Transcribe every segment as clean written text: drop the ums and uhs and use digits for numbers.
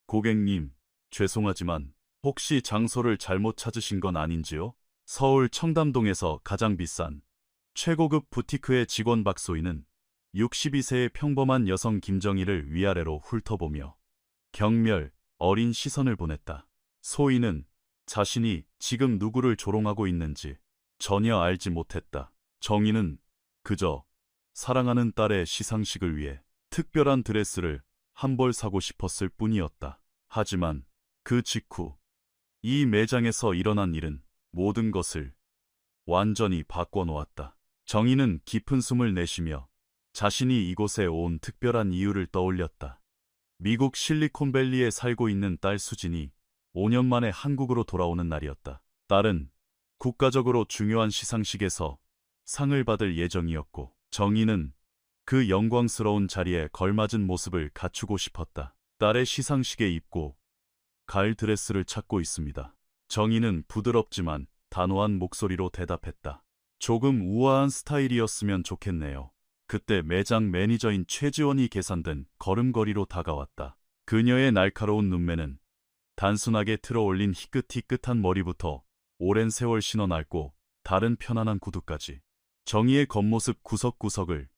고객님, 죄송하지만 혹시 장소를 잘못 찾으신 건 아닌지요? 서울 청담동에서 가장 비싼 최고급 부티크의 직원 박소희는 62세의 평범한 여성 김정희를 위아래로 훑어보며 경멸, 어린 시선을 보냈다. 소희는 자신이 지금 누구를 조롱하고 있는지 전혀 알지 못했다. 정희는 그저 사랑하는 딸의 시상식을 위해 특별한 드레스를 한 벌 사고 싶었을 뿐이었다. 하지만 그 직후 이 매장에서 일어난 일은 모든 것을 완전히 바꿔놓았다. 정희는 깊은 숨을 내쉬며 자신이 이곳에 온 특별한 이유를 떠올렸다. 미국 실리콘밸리에 살고 있는 딸 수진이 5년 만에 한국으로 돌아오는 날이었다. 딸은 국가적으로 중요한 시상식에서 상을 받을 예정이었고 정희는 그 영광스러운 자리에 걸맞은 모습을 갖추고 싶었다. 딸의 시상식에 입고 갈 드레스를 찾고 있습니다. 정희는 부드럽지만 단호한 목소리로 대답했다. 조금 우아한 스타일이었으면 좋겠네요. 그때 매장 매니저인 최지원이 계산된 걸음걸이로 다가왔다. 그녀의 날카로운 눈매는 단순하게 틀어올린 희끗희끗한 머리부터 오랜 세월 신어 낡고 다른 편안한 구두까지 정희의 겉모습 구석구석을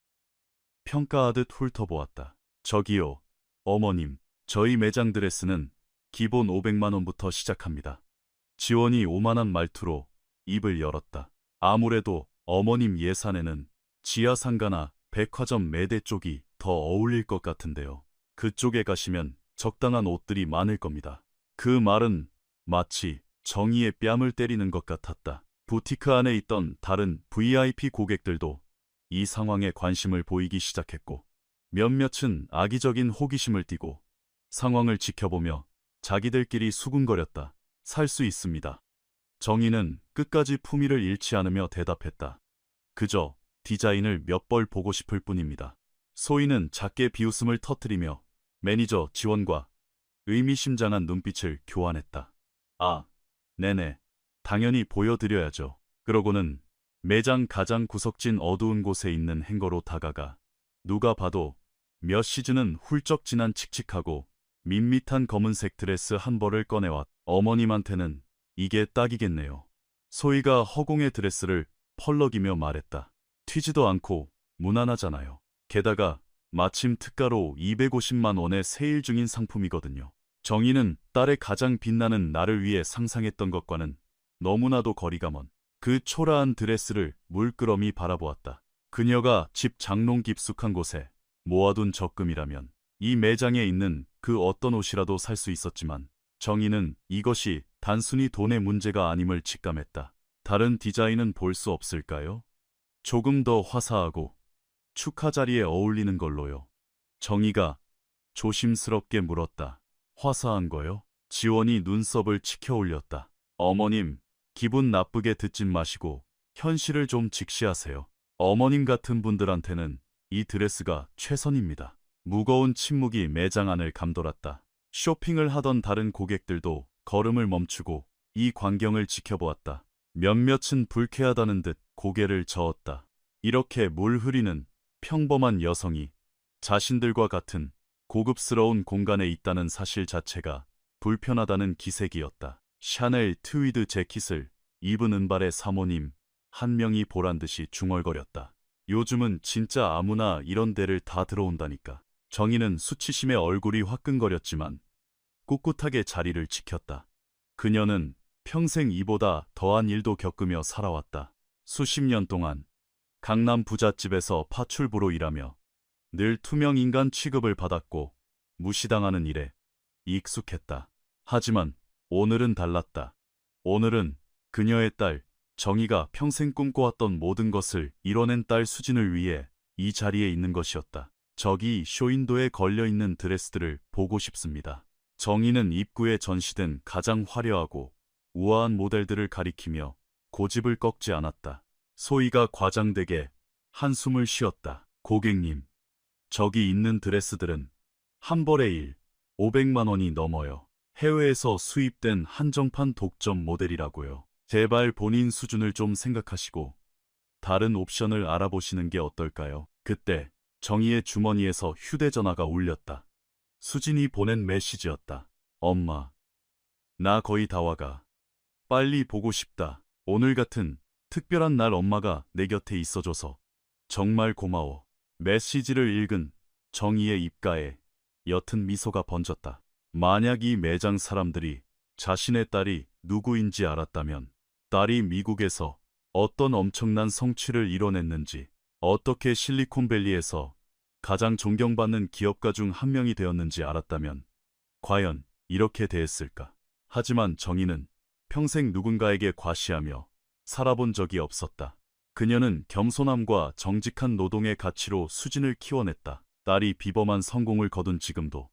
평가하듯 훑어보았다. 저기요, 어머님, 저희 매장 드레스는 기본 500만 원부터 시작합니다. 지원이 오만한 말투로 입을 열었다. 아무래도 어머님 예산에는 지하상가나 백화점 매대 쪽이 더 어울릴 것 같은데요. 그쪽에 가시면 적당한 옷들이 많을 겁니다. 그 말은 마치 정의의 뺨을 때리는 것 같았다. 부티크 안에 있던 다른 VIP 고객들도 이 상황에 관심을 보이기 시작했고 몇몇은 악의적인 호기심을 띠고 상황을 지켜보며 자기들끼리 수군거렸다. 살 수 있습니다. 정희는 끝까지 품위를 잃지 않으며 대답했다. 그저 디자인을 몇 벌 보고 싶을 뿐입니다. 소희는 작게 비웃음을 터뜨리며 매니저 지원과 의미심장한 눈빛을 교환했다. 아, 네네. 당연히 보여드려야죠. 그러고는 매장 가장 구석진 어두운 곳에 있는 행거로 다가가 누가 봐도 몇 시즌은 훌쩍 지난 칙칙하고 밋밋한 검은색 드레스 한 벌을 꺼내왔. 어머님한테는 이게 딱이겠네요. 소희가 허공의 드레스를 펄럭이며 말했다. 튀지도 않고 무난하잖아요. 게다가 마침 특가로 250만 원의 세일 중인 상품이거든요. 정희는 딸의 가장 빛나는 나를 위해 상상했던 것과는 너무나도 거리가 먼 그 초라한 드레스를 물끄러미 바라보았다. 그녀가 집 장롱 깊숙한 곳에 모아둔 적금이라면 이 매장에 있는 그 어떤 옷이라도 살 수 있었지만 정희는 이것이 단순히 돈의 문제가 아님을 직감했다. 다른 디자인은 볼 수 없을까요? 조금 더 화사하고 축하 자리에 어울리는 걸로요. 정희가 조심스럽게 물었다. 화사한 거요? 지원이 눈썹을 치켜 올렸다. 어머님, 기분 나쁘게 듣진 마시고 현실을 좀 직시하세요. 어머님 같은 분들한테는 이 드레스가 최선입니다. 무거운 침묵이 매장 안을 감돌았다. 쇼핑을 하던 다른 고객들도 걸음을 멈추고 이 광경을 지켜보았다. 몇몇은 불쾌하다는 듯 고개를 저었다. 이렇게 물 흐리는 평범한 여성이 자신들과 같은 고급스러운 공간에 있다는 사실 자체가 불편하다는 기색이었다. 샤넬 트위드 재킷을 입은 은발의 사모님 한 명이 보란듯이 중얼거렸다. 요즘은 진짜 아무나 이런 데를 다 들어온다니까. 정희는 수치심에 얼굴이 화끈거렸지만 꿋꿋하게 자리를 지켰다. 그녀는 평생 이보다 더한 일도 겪으며 살아왔다. 수십 년 동안 강남 부잣집에서 파출부로 일하며 늘 투명 인간 취급을 받았고 무시당하는 일에 익숙했다. 하지만 오늘은 달랐다. 오늘은 그녀의 딸 정희가 평생 꿈꿔왔던 모든 것을 이뤄낸 딸 수진을 위해 이 자리에 있는 것이었다. 저기 쇼윈도에 걸려있는 드레스들을 보고 싶습니다. 정희는 입구에 전시된 가장 화려하고 우아한 모델들을 가리키며 고집을 꺾지 않았다. 소희가 과장되게 한숨을 쉬었다. 고객님, 저기 있는 드레스들은 한 벌에 500만 원이 넘어요. 해외에서 수입된 한정판 독점 모델이라고요. 제발 본인 수준을 좀 생각하시고 다른 옵션을 알아보시는 게 어떨까요? 그때 정희의 주머니에서 휴대전화가 울렸다. 수진이 보낸 메시지였다. 엄마, 나 거의 다 와가. 빨리 보고 싶다. 오늘 같은 특별한 날 엄마가 내 곁에 있어줘서 정말 고마워. 메시지를 읽은 정희의 입가에 옅은 미소가 번졌다. 만약 이 매장 사람들이 자신의 딸이 누구인지 알았다면, 딸이 미국에서 어떤 엄청난 성취를 이뤄냈는지, 어떻게 실리콘밸리에서 가장 존경받는 기업가 중 한 명이 되었는지 알았다면 과연 이렇게 대했을까? 하지만 정희는 평생 누군가에게 과시하며 살아본 적이 없었다. 그녀는 겸손함과 정직한 노동의 가치로 수진을 키워냈다. 딸이 비범한 성공을 거둔 지금도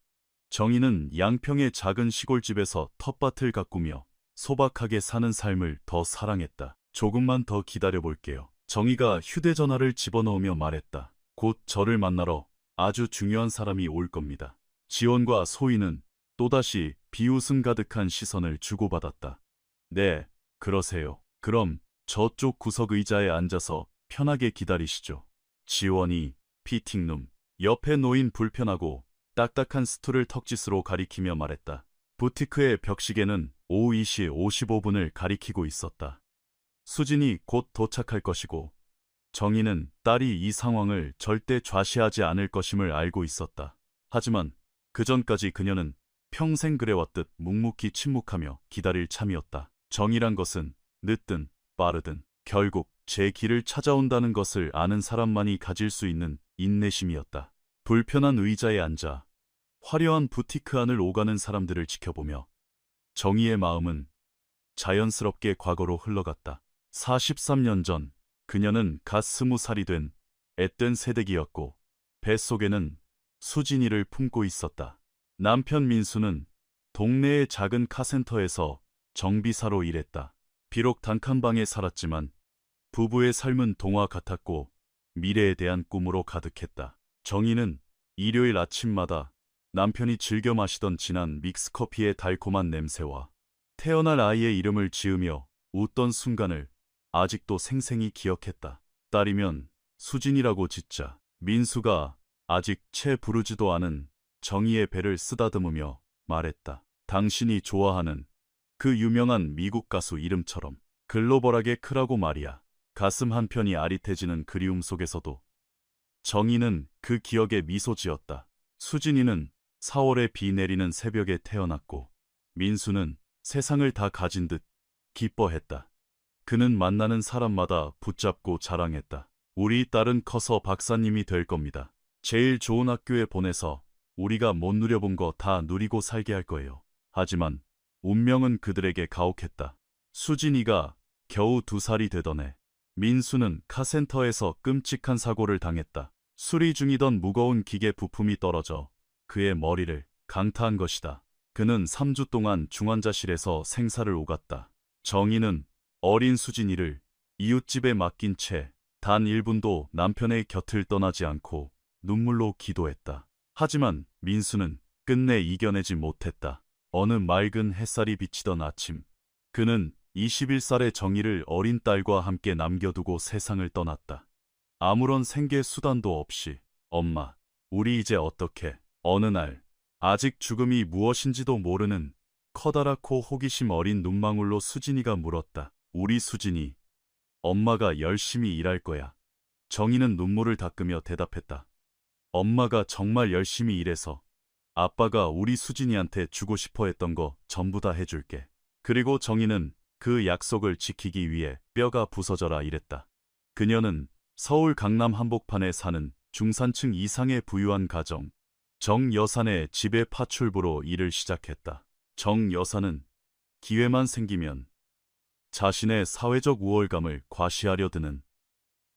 정희는 양평의 작은 시골집에서 텃밭을 가꾸며 소박하게 사는 삶을 더 사랑했다. 조금만 더 기다려볼게요. 정희가 휴대전화를 집어넣으며 말했다. 곧 저를 만나러 아주 중요한 사람이 올 겁니다. 지원과 소희는 또다시 비웃음 가득한 시선을 주고받았다. 네, 그러세요. 그럼 저쪽 구석 의자에 앉아서 편하게 기다리시죠. 지원이 피팅룸 옆에 놓인 불편하고 딱딱한 스툴을 턱짓으로 가리키며 말했다. 부티크의 벽시계는 오후 2시 55분을 가리키고 있었다. 수진이 곧 도착할 것이고 정희는 딸이 이 상황을 절대 좌시하지 않을 것임을 알고 있었다. 하지만 그 전까지 그녀는 평생 그래왔듯 묵묵히 침묵하며 기다릴 참이었다. 정이란 것은 늦든 빠르든 결국 제 길을 찾아온다는 것을 아는 사람만이 가질 수 있는 인내심이었다. 불편한 의자에 앉아 화려한 부티크 안을 오가는 사람들을 지켜보며 정희의 마음은 자연스럽게 과거로 흘러갔다. 43년 전 그녀는 갓 20살이 된 앳된 새댁이었고 뱃속에는 수진이를 품고 있었다. 남편 민수는 동네의 작은 카센터에서 정비사로 일했다. 비록 단칸방에 살았지만 부부의 삶은 동화 같았고 미래에 대한 꿈으로 가득했다. 정희는 일요일 아침마다 남편이 즐겨 마시던 진한 믹스커피의 달콤한 냄새와 태어날 아이의 이름을 지으며 웃던 순간을 아직도 생생히 기억했다. 딸이면 수진이라고 짓자. 민수가 아직 채 부르지도 않은 정희의 배를 쓰다듬으며 말했다. 당신이 좋아하는 그 유명한 미국 가수 이름처럼 글로벌하게 크라고 말이야. 가슴 한편이 아릿해지는 그리움 속에서도 정희는 그 기억에 미소 지었다. 수진이는 4월에 비 내리는 새벽에 태어났고 민수는 세상을 다 가진 듯 기뻐했다. 그는 만나는 사람마다 붙잡고 자랑했다. 우리 딸은 커서 박사님이 될 겁니다. 제일 좋은 학교에 보내서 우리가 못 누려본 거 다 누리고 살게 할 거예요. 하지만 운명은 그들에게 가혹했다. 수진이가 겨우 2살이 되던 해 민수는 카센터에서 끔찍한 사고를 당했다. 수리 중이던 무거운 기계 부품이 떨어져 그의 머리를 강타한 것이다. 그는 3주 동안 중환자실에서 생사를 오갔다. 정희는 어린 수진이를 이웃집에 맡긴 채 단 1분도 남편의 곁을 떠나지 않고 눈물로 기도했다. 하지만 민수는 끝내 이겨내지 못했다. 어느 맑은 햇살이 비치던 아침, 그는 21살의 정희를 어린 딸과 함께 남겨두고 세상을 떠났다. 아무런 생계 수단도 없이. 엄마, 우리 이제 어떻게? 어느 날 아직 죽음이 무엇인지도 모르는 커다랗고 호기심 어린 눈망울로 수진이가 물었다. 우리 수진이, 엄마가 열심히 일할 거야. 정희는 눈물을 닦으며 대답했다. 엄마가 정말 열심히 일해서 아빠가 우리 수진이한테 주고 싶어 했던 거 전부 다 해줄게. 그리고 정희는 그 약속을 지키기 위해 뼈가 부서져라 일했다. 그녀는 서울 강남 한복판에 사는 중산층 이상의 부유한 가정, 정 여사의 집의 파출부로 일을 시작했다. 정 여사는 기회만 생기면 자신의 사회적 우월감을 과시하려 드는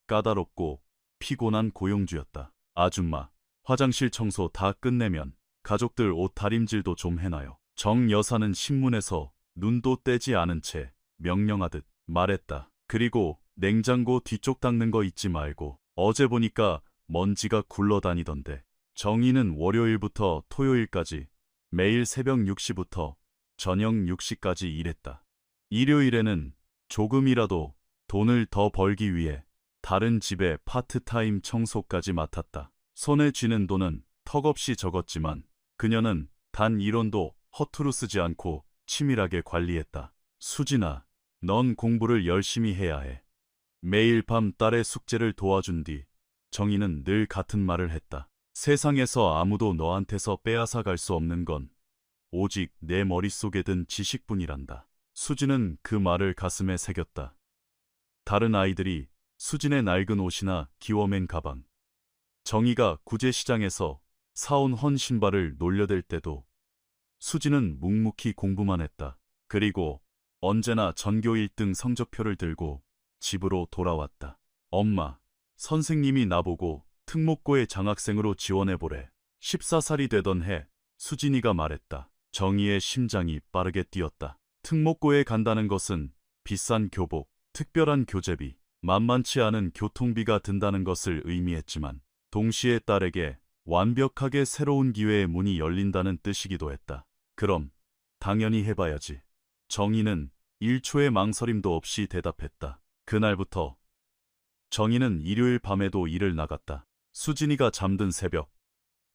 까다롭고 피곤한 고용주였다. 아줌마, 화장실 청소 다 끝내면 가족들 옷 다림질도 좀 해놔요. 정 여사는 신문에서 눈도 떼지 않은 채 명령하듯 말했다. 그리고 냉장고 뒤쪽 닦는 거 잊지 말고. 어제 보니까 먼지가 굴러다니던데. 정희는 월요일부터 토요일까지 매일 새벽 6시부터 저녁 6시까지 일했다. 일요일에는 조금이라도 돈을 더 벌기 위해 다른 집의 파트타임 청소까지 맡았다. 손에 쥐는 돈은 턱없이 적었지만 그녀는 단 1원도 허투루 쓰지 않고 치밀하게 관리했다. 수진아, 넌 공부를 열심히 해야 해. 매일 밤 딸의 숙제를 도와준 뒤 정희는 늘 같은 말을 했다. 세상에서 아무도 너한테서 빼앗아 갈 수 없는 건 오직 내 머릿속에 든 지식뿐이란다. 수진은 그 말을 가슴에 새겼다. 다른 아이들이 수진의 낡은 옷이나 기워맨 가방, 정희가 구제시장에서 사온 헌 신발을 놀려댈 때도 수진은 묵묵히 공부만 했다. 그리고 언제나 전교 1등 성적표를 들고 집으로 돌아왔다. 엄마, 선생님이 나보고 특목고에 장학생으로 지원해보래. 14살이 되던 해 수진이가 말했다. 정희의 심장이 빠르게 뛰었다. 특목고에 간다는 것은 비싼 교복, 특별한 교재비, 만만치 않은 교통비가 든다는 것을 의미했지만 동시에 딸에게 완벽하게 새로운 기회의 문이 열린다는 뜻이기도 했다. 그럼 당연히 해봐야지. 정희는 1초의 망설임도 없이 대답했다. 그날부터 정희는 일요일 밤에도 일을 나갔다. 수진이가 잠든 새벽,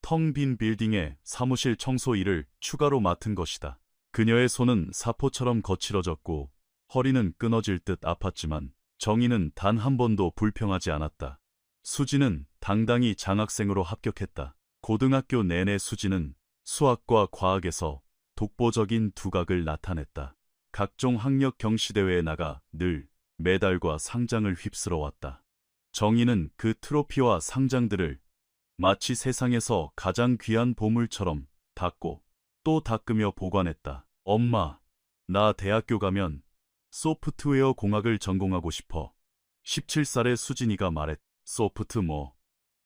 텅 빈 빌딩에 사무실 청소 일을 추가로 맡은 것이다. 그녀의 손은 사포처럼 거칠어졌고 허리는 끊어질 듯 아팠지만 정희는 단 한 번도 불평하지 않았다. 수지는 당당히 장학생으로 합격했다. 고등학교 내내 수지는 수학과 과학에서 독보적인 두각을 나타냈다. 각종 학력 경시대회에 나가 늘 메달과 상장을 휩쓸어왔다. 정희는 그 트로피와 상장들을 마치 세상에서 가장 귀한 보물처럼 닦고 또 닦으며 보관했다. 엄마, 나 대학교 가면 소프트웨어 공학을 전공하고 싶어. 17살의 수진이가 말했다. 소프트 뭐?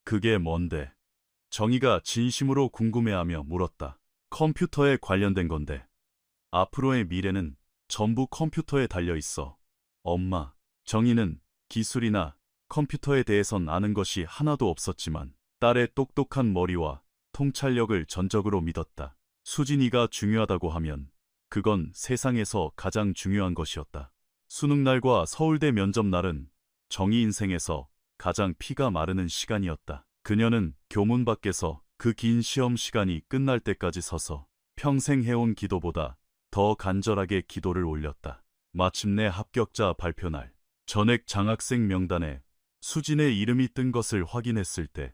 그게 뭔데? 정희가 진심으로 궁금해하며 물었다. 컴퓨터에 관련된 건데. 앞으로의 미래는 전부 컴퓨터에 달려있어. 엄마, 정희는 기술이나 컴퓨터에 대해선 아는 것이 하나도 없었지만 딸의 똑똑한 머리와 통찰력을 전적으로 믿었다. 수진이가 중요하다고 하면 그건 세상에서 가장 중요한 것이었다. 수능날과 서울대 면접날은 정희 인생에서 가장 피가 마르는 시간이었다. 그녀는 교문 밖에서 그 긴 시험 시간이 끝날 때까지 서서 평생 해온 기도보다 더 간절하게 기도를 올렸다. 마침내 합격자 발표날, 전액 장학생 명단에 수진의 이름이 뜬 것을 확인했을 때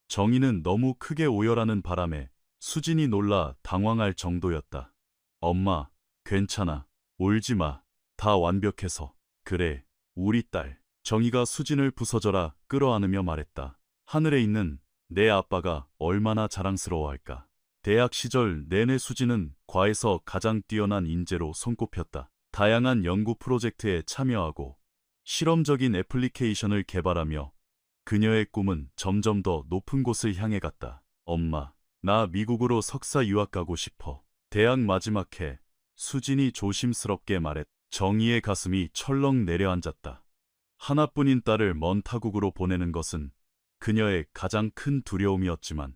정희는 너무 크게 오열하는 바람에 수진이 놀라 당황할 정도였다. 엄마, 괜찮아. 울지 마. 다 완벽해서. 그래, 우리 딸. 정희가 수진을 부서져라 끌어안으며 말했다. 하늘에 있는 내 아빠가 얼마나 자랑스러워할까. 대학 시절 내내 수진은 과에서 가장 뛰어난 인재로 손꼽혔다. 다양한 연구 프로젝트에 참여하고 실험적인 애플리케이션을 개발하며 그녀의 꿈은 점점 더 높은 곳을 향해 갔다. 엄마, 나 미국으로 석사 유학 가고 싶어. 대학 마지막 해 수진이 조심스럽게 말했다. 정희의 가슴이 철렁 내려앉았다. 하나뿐인 딸을 먼 타국으로 보내는 것은 그녀의 가장 큰 두려움이었지만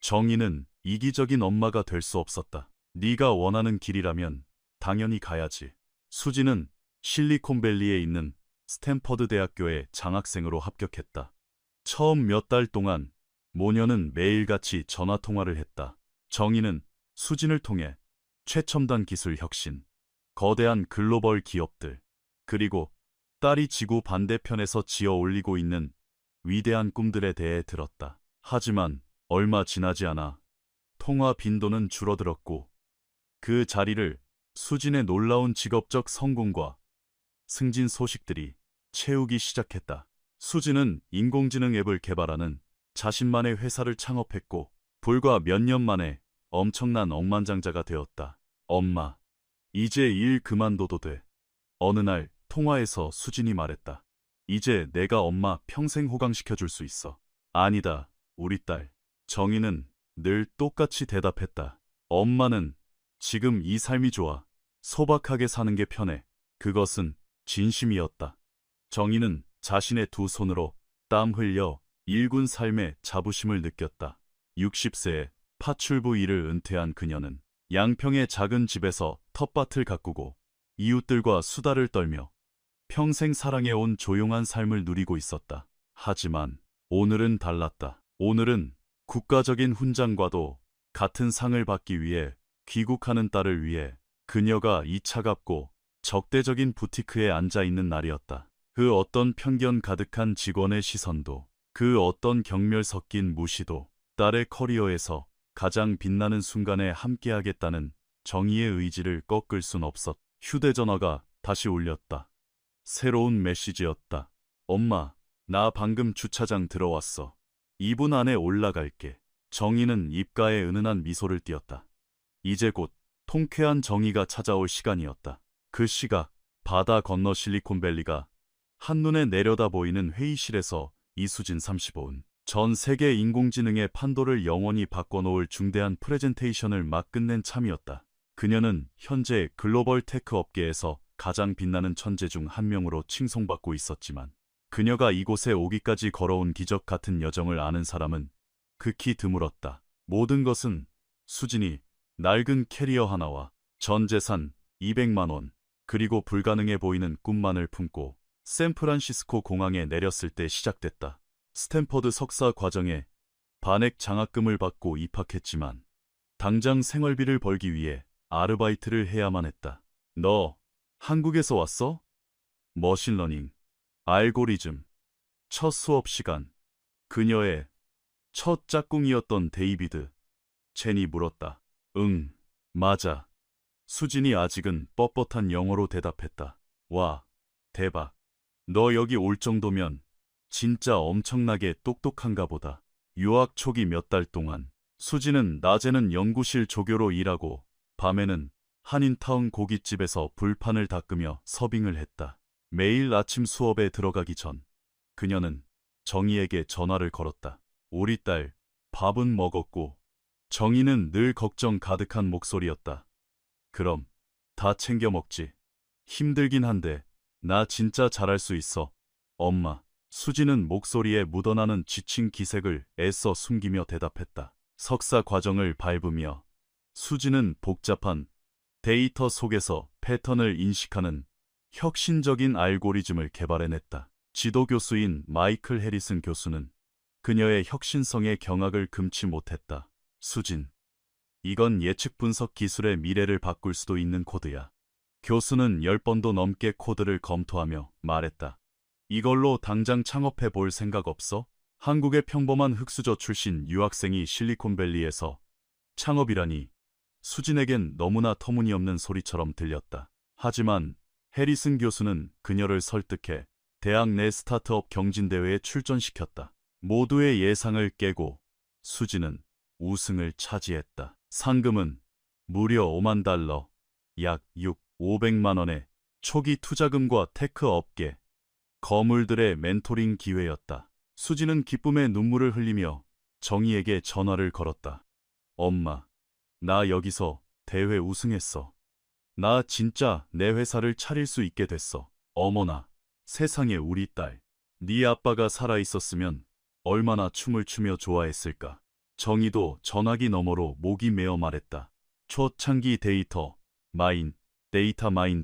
정희는 이기적인 엄마가 될 수 없었다. 네가 원하는 길이라면 당연히 가야지. 수진은 실리콘밸리에 있는 스탠퍼드 대학교에 장학생으로 합격했다. 처음 몇 달 동안 모녀는 매일같이 전화통화를 했다. 정희는 수진을 통해 최첨단 기술 혁신, 거대한 글로벌 기업들, 그리고 딸이 지구 반대편에서 지어 올리고 있는 위대한 꿈들에 대해 들었다. 하지만 얼마 지나지 않아 통화 빈도는 줄어들었고 그 자리를 수진의 놀라운 직업적 성공과 승진 소식들이 채우기 시작했다. 수진은 인공지능 앱을 개발하는 자신만의 회사를 창업했고 불과 몇 년 만에 엄청난 억만장자가 되었다. 엄마, 이제 일 그만둬도 돼. 어느 날 통화에서 수진이 말했다. 이제 내가 엄마 평생 호강시켜줄 수 있어. 아니다, 우리 딸. 정희는 늘 똑같이 대답했다. 엄마는 지금 이 삶이 좋아. 소박하게 사는 게 편해. 그것은 진심이었다. 정희는 자신의 두 손으로 땀 흘려 일군 삶의 자부심을 느꼈다. 60세에 파출부 일을 은퇴한 그녀는 양평의 작은 집에서 텃밭을 가꾸고 이웃들과 수다를 떨며 평생 사랑해온 조용한 삶을 누리고 있었다. 하지만 오늘은 달랐다. 오늘은 국가적인 훈장과도 같은 상을 받기 위해 귀국하는 딸을 위해 그녀가 이 차갑고 적대적인 부티크에 앉아 있는 날이었다. 그 어떤 편견 가득한 직원의 시선도, 그 어떤 경멸 섞인 무시도 딸의 커리어에서 가장 빛나는 순간에 함께하겠다는 정의의 의지를 꺾을 순 없었. 휴대전화가 다시 울렸다. 새로운 메시지였다. 엄마, 나 방금 주차장 들어왔어. 2분 안에 올라갈게. 정의는 입가에 은은한 미소를 띄었다. 이제 곧 통쾌한 정의가 찾아올 시간이었다. 그 시각, 바다 건너 실리콘밸리가 한눈에 내려다 보이는 회의실에서 이수진 35은 전 세계 인공지능의 판도를 영원히 바꿔놓을 중대한 프레젠테이션을 막 끝낸 참이었다. 그녀는 현재 글로벌 테크 업계에서 가장 빛나는 천재 중 한 명으로 칭송받고 있었지만 그녀가 이곳에 오기까지 걸어온 기적 같은 여정을 아는 사람은 극히 드물었다. 모든 것은 수진이 낡은 캐리어 하나와 전 재산 200만 원, 그리고 불가능해 보이는 꿈만을 품고 샌프란시스코 공항에 내렸을 때 시작됐다. 스탠퍼드 석사 과정에 반액 장학금을 받고 입학했지만 당장 생활비를 벌기 위해 아르바이트를 해야만 했다. 너 한국에서 왔어? 머신러닝, 알고리즘. 첫 수업 시간, 그녀의 첫 짝꿍이었던 데이비드 첸이 물었다. 응, 맞아. 수진이 아직은 뻣뻣한 영어로 대답했다. 와, 대박. 너 여기 올 정도면 진짜 엄청나게 똑똑한가 보다. 유학 초기 몇 달 동안 수진은 낮에는 연구실 조교로 일하고 밤에는 한인타운 고깃집에서 불판을 닦으며 서빙을 했다. 매일 아침 수업에 들어가기 전 그녀는 정희에게 전화를 걸었다. 우리 딸 밥은 먹었고. 정희는 늘 걱정 가득한 목소리였다. 그럼 다 챙겨 먹지. 힘들긴 한데 나 진짜 잘할 수 있어. 엄마. 수지는 목소리에 묻어나는 지친 기색을 애써 숨기며 대답했다. 석사 과정을 밟으며 수지는 복잡한 데이터 속에서 패턴을 인식하는 혁신적인 알고리즘을 개발해냈다. 지도 교수인 마이클 해리슨 교수는 그녀의 혁신성에 경악을 금치 못했다. 수진, 이건 예측 분석 기술의 미래를 바꿀 수도 있는 코드야. 교수는 10번도 넘게 코드를 검토하며 말했다. 이걸로 당장 창업해 볼 생각 없어? 한국의 평범한 흑수저 출신 유학생이 실리콘밸리에서 창업이라니 수진에겐 너무나 터무니없는 소리처럼 들렸다. 하지만 해리슨 교수는 그녀를 설득해 대학 내 스타트업 경진대회에 출전시켰다. 모두의 예상을 깨고 수진은 우승을 차지했다. 상금은 무려 5만 달러, 약 500만 원의 초기 투자금과 테크 업계 거물들의 멘토링 기회였다. 수진은 기쁨의 눈물을 흘리며 정희에게 전화를 걸었다. 엄마, 나 여기서 대회 우승했어. 나 진짜 내 회사를 차릴 수 있게 됐어. 어머나, 세상에 우리 딸. 네 아빠가 살아있었으면 얼마나 춤을 추며 좋아했을까. 정희도 전화기 너머로 목이 메어 말했다. 초창기 데이터 마인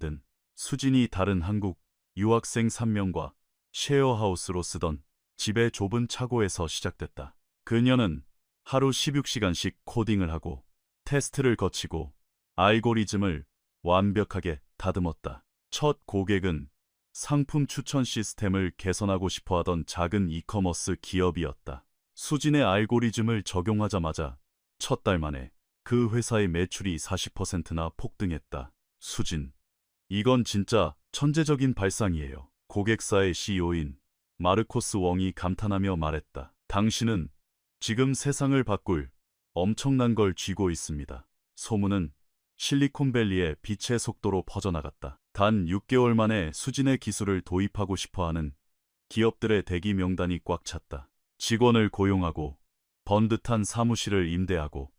등 수진이 다른 한국 유학생 3명과 쉐어하우스로 쓰던 집의 좁은 차고에서 시작됐다. 그녀는 하루 16시간씩 코딩을 하고 테스트를 거치고 알고리즘을 완벽하게 다듬었다. 첫 고객은 상품 추천 시스템을 개선하고 싶어하던 작은 이커머스 기업이었다. 수진의 알고리즘을 적용하자마자 첫 달 만에 그 회사의 매출이 40%나 폭등했다. 수진, 이건 진짜 천재적인 발상이에요. 고객사의 CEO인 마르코스 웡이 감탄하며 말했다. 당신은 지금 세상을 바꿀 엄청난 걸 쥐고 있습니다. 소문은 실리콘밸리의 빛의 속도로 퍼져나갔다. 단 6개월 만에 수진의 기술을 도입하고 싶어하는 기업들의 대기 명단이 꽉 찼다. 직원을 고용하고 번듯한 사무실을 임대하고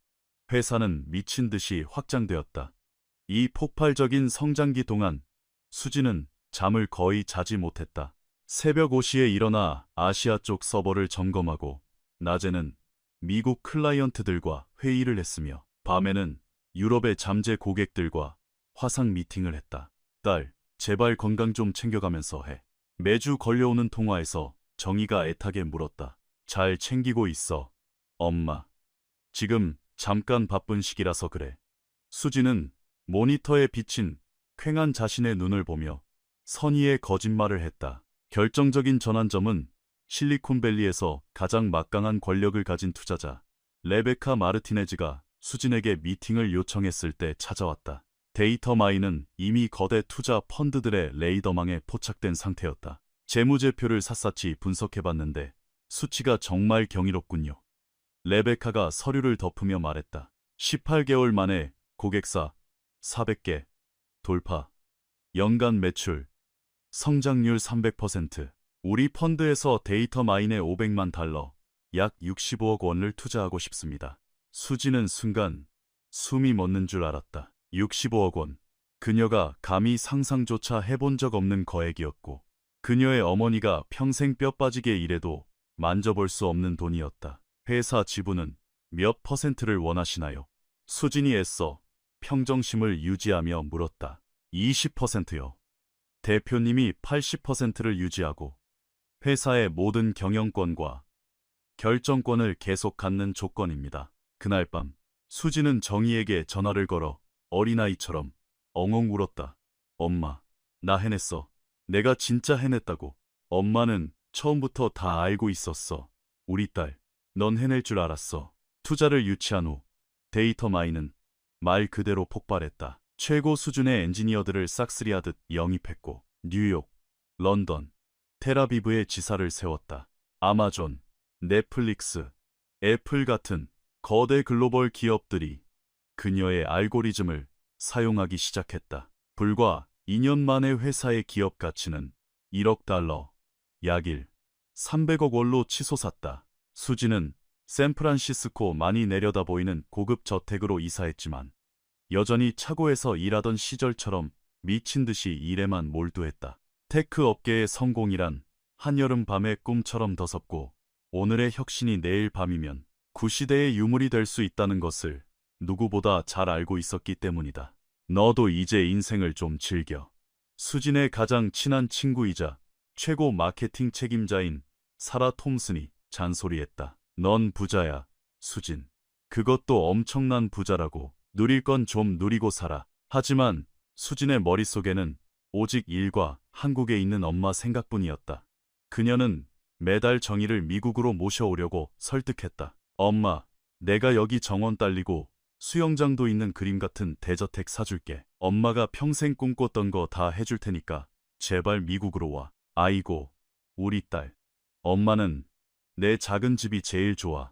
회사는 미친 듯이 확장되었다. 이 폭발적인 성장기 동안 수진은 잠을 거의 자지 못했다. 새벽 5시에 일어나 아시아 쪽 서버를 점검하고 낮에는 미국 클라이언트들과 회의를 했으며 밤에는 유럽의 잠재 고객들과 화상 미팅을 했다. 딸, 제발 건강 좀 챙겨가면서 해. 매주 걸려오는 통화에서 정희가 애타게 물었다. 잘 챙기고 있어, 엄마. 지금 잠깐 바쁜 시기라서 그래. 수지는 모니터에 비친 퀭한 자신의 눈을 보며 선의의 거짓말을 했다. 결정적인 전환점은 실리콘밸리에서 가장 막강한 권력을 가진 투자자 레베카 마르티네즈가 수진에게 미팅을 요청했을 때 찾아왔다. 데이터 마인은 이미 거대 투자 펀드들의 레이더망에 포착된 상태였다. 재무제표를 샅샅이 분석해봤는데 수치가 정말 경이롭군요. 레베카가 서류를 덮으며 말했다. 18개월 만에 고객사 400개 돌파, 연간 매출, 성장률 300%, 우리 펀드에서 데이터 마인에 $500만, 약 65억 원을 투자하고 싶습니다. 수지는 순간 숨이 멎는 줄 알았다. 65억 원. 그녀가 감히 상상조차 해본 적 없는 거액이었고 그녀의 어머니가 평생 뼈 빠지게 일해도 만져볼 수 없는 돈이었다. 회사 지분은 몇 퍼센트를 원하시나요? 수진이 애써 평정심을 유지하며 물었다. 20%요. 대표님이 80%를 유지하고 회사의 모든 경영권과 결정권을 계속 갖는 조건입니다. 그날 밤 수지는 정희에게 전화를 걸어 어린아이처럼 엉엉 울었다. 엄마, 나 해냈어. 내가 진짜 해냈다고. 엄마는 처음부터 다 알고 있었어. 우리 딸, 넌 해낼 줄 알았어. 투자를 유치한 후 데이터 마인은 말 그대로 폭발했다. 최고 수준의 엔지니어들을 싹쓸이하듯 영입했고 뉴욕, 런던, 텔아비브에 지사를 세웠다. 아마존, 넷플릭스, 애플 같은 거대 글로벌 기업들이 그녀의 알고리즘을 사용하기 시작했다. 불과 2년 만에 회사의 기업 가치는 1억 달러, 약 300억 원로 치솟았다. 수지는 샌프란시스코 많이 내려다 보이는 고급 저택으로 이사했지만 여전히 차고에서 일하던 시절처럼 미친 듯이 일에만 몰두했다. 테크 업계의 성공이란 한여름 밤의 꿈처럼 더섭고 오늘의 혁신이 내일 밤이면 구시대의 유물이 될 수 있다는 것을 누구보다 잘 알고 있었기 때문이다. 너도 이제 인생을 좀 즐겨. 수진의 가장 친한 친구이자 최고 마케팅 책임자인 사라 톰슨이 잔소리했다. 넌 부자야, 수진. 그것도 엄청난 부자라고. 누릴 건 좀 누리고 살아. 하지만 수진의 머릿속에는 오직 일과 한국에 있는 엄마 생각뿐이었다. 그녀는 매달 정희를 미국으로 모셔오려고 설득했다. 엄마, 내가 여기 정원 딸리고 수영장도 있는 그림 같은 대저택 사줄게. 엄마가 평생 꿈꿨던 거 다 해줄 테니까 제발 미국으로 와. 아이고, 우리 딸. 엄마는 내 작은 집이 제일 좋아.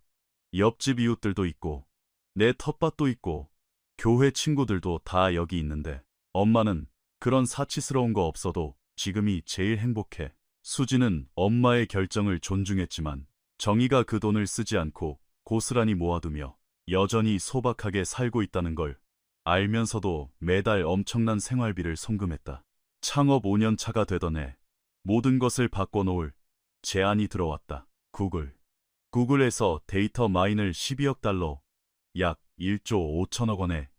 옆집 이웃들도 있고 내 텃밭도 있고 교회 친구들도 다 여기 있는데 엄마는 그런 사치스러운 거 없어도 지금이 제일 행복해. 수지는 엄마의 결정을 존중했지만 정희가 그 돈을 쓰지 않고 고스란히 모아두며 여전히 소박하게 살고 있다는 걸 알면서도 매달 엄청난 생활비를 송금했다. 창업 5년 차가 되던 해 모든 것을 바꿔놓을 제안이 들어왔다. 구글에서 데이터 마인을 12억 달러, 약 1조 5천억 원에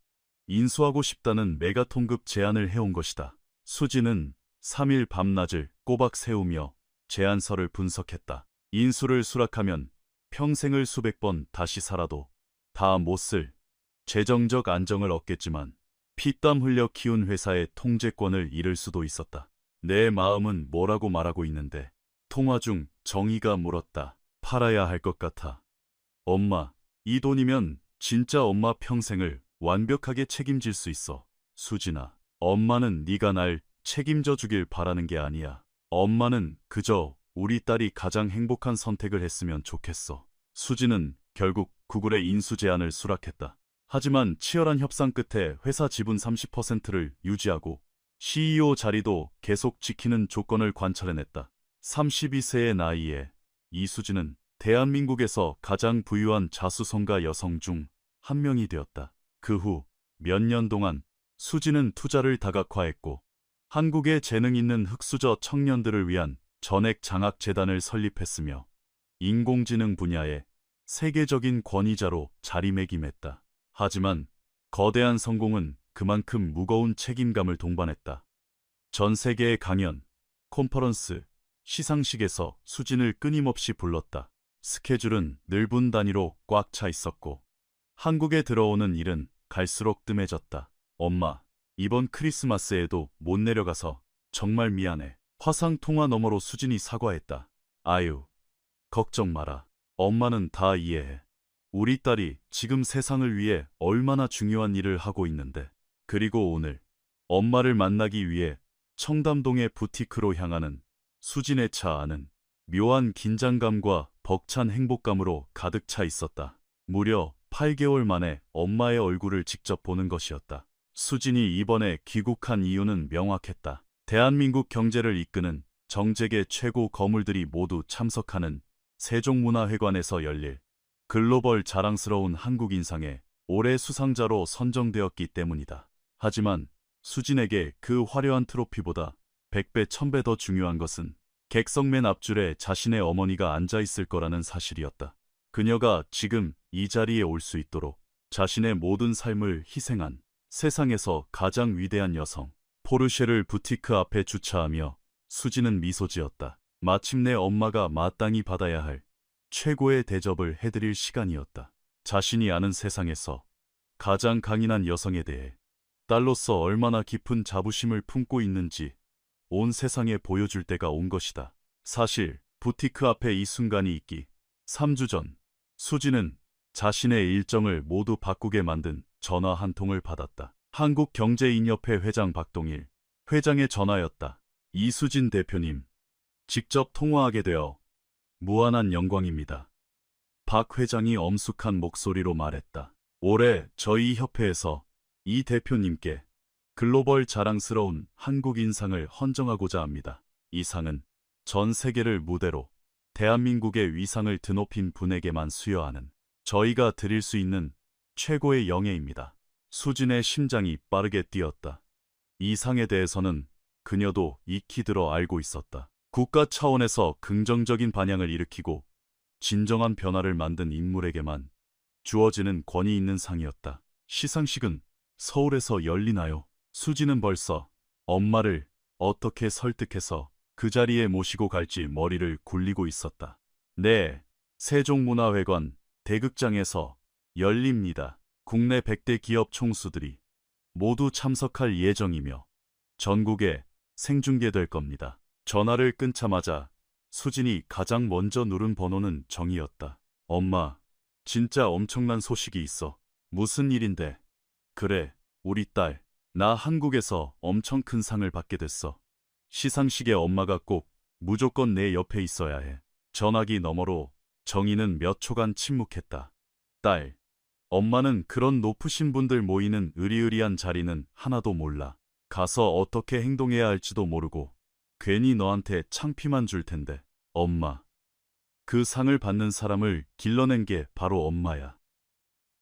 인수하고 싶다는 메가톤급 제안을 해온 것이다. 수지는 3일 밤낮을 꼬박 세우며 제안서를 분석했다. 인수를 수락하면 평생을 수백 번 다시 살아도 다 못 쓸 재정적 안정을 얻겠지만 피땀 흘려 키운 회사의 통제권을 잃을 수도 있었다. 내 마음은 뭐라고 말하고 있는데 통화 중 정희가 물었다. 팔아야 할 것 같아. 엄마, 이 돈이면 진짜 엄마 평생을 완벽하게 책임질 수 있어. 수진아, 엄마는 네가 날 책임져 주길 바라는 게 아니야. 엄마는 그저 우리 딸이 가장 행복한 선택을 했으면 좋겠어. 수진은 결국 구글의 인수 제안을 수락했다. 하지만 치열한 협상 끝에 회사 지분 30%를 유지하고 CEO 자리도 계속 지키는 조건을 관철해냈다. 32세의 나이에 이수진은 대한민국에서 가장 부유한 자수성가 여성 중 한 명이 되었다. 그 후 몇 년 동안 수진은 투자를 다각화했고 한국의 재능 있는 흑수저 청년들을 위한 전액 장학재단을 설립했으며 인공지능 분야의 세계적인 권위자로 자리매김했다. 하지만 거대한 성공은 그만큼 무거운 책임감을 동반했다. 전 세계의 강연, 콘퍼런스, 시상식에서 수진을 끊임없이 불렀다. 스케줄은 늘 분 단위로 꽉 차 있었고 한국에 들어오는 일은 갈수록 뜸해졌다. 엄마, 이번 크리스마스에도 못 내려가서 정말 미안해. 화상 통화 너머로 수진이 사과했다. 아유, 걱정 마라. 엄마는 다 이해해. 우리 딸이 지금 세상을 위해 얼마나 중요한 일을 하고 있는데. 그리고 오늘 엄마를 만나기 위해 청담동의 부티크로 향하는 수진의 차 안은 묘한 긴장감과 벅찬 행복감으로 가득 차 있었다. 무려 8개월 만에 엄마의 얼굴을 직접 보는 것이었다. 수진이 이번에 귀국한 이유는 명확했다. 대한민국 경제를 이끄는 정재계 최고 거물들이 모두 참석하는 세종문화회관에서 열릴 글로벌 자랑스러운 한국인상의 올해 수상자로 선정되었기 때문이다. 하지만 수진에게 그 화려한 트로피보다 100배, 1000배 더 중요한 것은 객석 맨 앞줄에 자신의 어머니가 앉아 있을 거라는 사실이었다. 그녀가 지금 이 자리에 올 수 있도록 자신의 모든 삶을 희생한 세상에서 가장 위대한 여성. 포르쉐를 부티크 앞에 주차하며 수진은 미소 지었다. 마침내 엄마가 마땅히 받아야 할 최고의 대접을 해드릴 시간이었다. 자신이 아는 세상에서 가장 강인한 여성에 대해 딸로서 얼마나 깊은 자부심을 품고 있는지 온 세상에 보여줄 때가 온 것이다. 사실 부티크 앞에 이 순간이 있기 3주 전 수진은 자신의 일정을 모두 바꾸게 만든 전화 한 통을 받았다. 한국경제인협회 회장 박동일 회장의 전화였다. 이수진 대표님, 직접 통화하게 되어 무한한 영광입니다. 박 회장이 엄숙한 목소리로 말했다. 올해 저희 협회에서 이 대표님께 글로벌 자랑스러운 한국인상을 헌정하고자 합니다. 이 상은 전 세계를 무대로 대한민국의 위상을 드높인 분에게만 수여하는 저희가 드릴 수 있는 최고의 영예입니다. 수진의 심장이 빠르게 뛰었다. 이 상에 대해서는 그녀도 익히 들어 알고 있었다. 국가 차원에서 긍정적인 반향을 일으키고 진정한 변화를 만든 인물에게만 주어지는 권위 있는 상이었다. 시상식은 서울에서 열리나요? 수진은 벌써 엄마를 어떻게 설득해서 그 자리에 모시고 갈지 머리를 굴리고 있었다. 네, 세종문화회관 대극장에서 열립니다. 국내 100대 기업 총수들이 모두 참석할 예정이며 전국에 생중계될 겁니다. 전화를 끊자마자 수진이 가장 먼저 누른 번호는 정이었다. 엄마, 진짜 엄청난 소식이 있어. 무슨 일인데? 그래, 우리 딸. 나 한국에서 엄청 큰 상을 받게 됐어. 시상식에 엄마가 꼭 무조건 내 옆에 있어야 해. 전화기 너머로 정희는 몇 초간 침묵했다. 딸, 엄마는 그런 높으신 분들 모이는 으리으리한 자리는 하나도 몰라. 가서 어떻게 행동해야 할지도 모르고 괜히 너한테 창피만 줄 텐데. 엄마, 그 상을 받는 사람을 길러낸 게 바로 엄마야.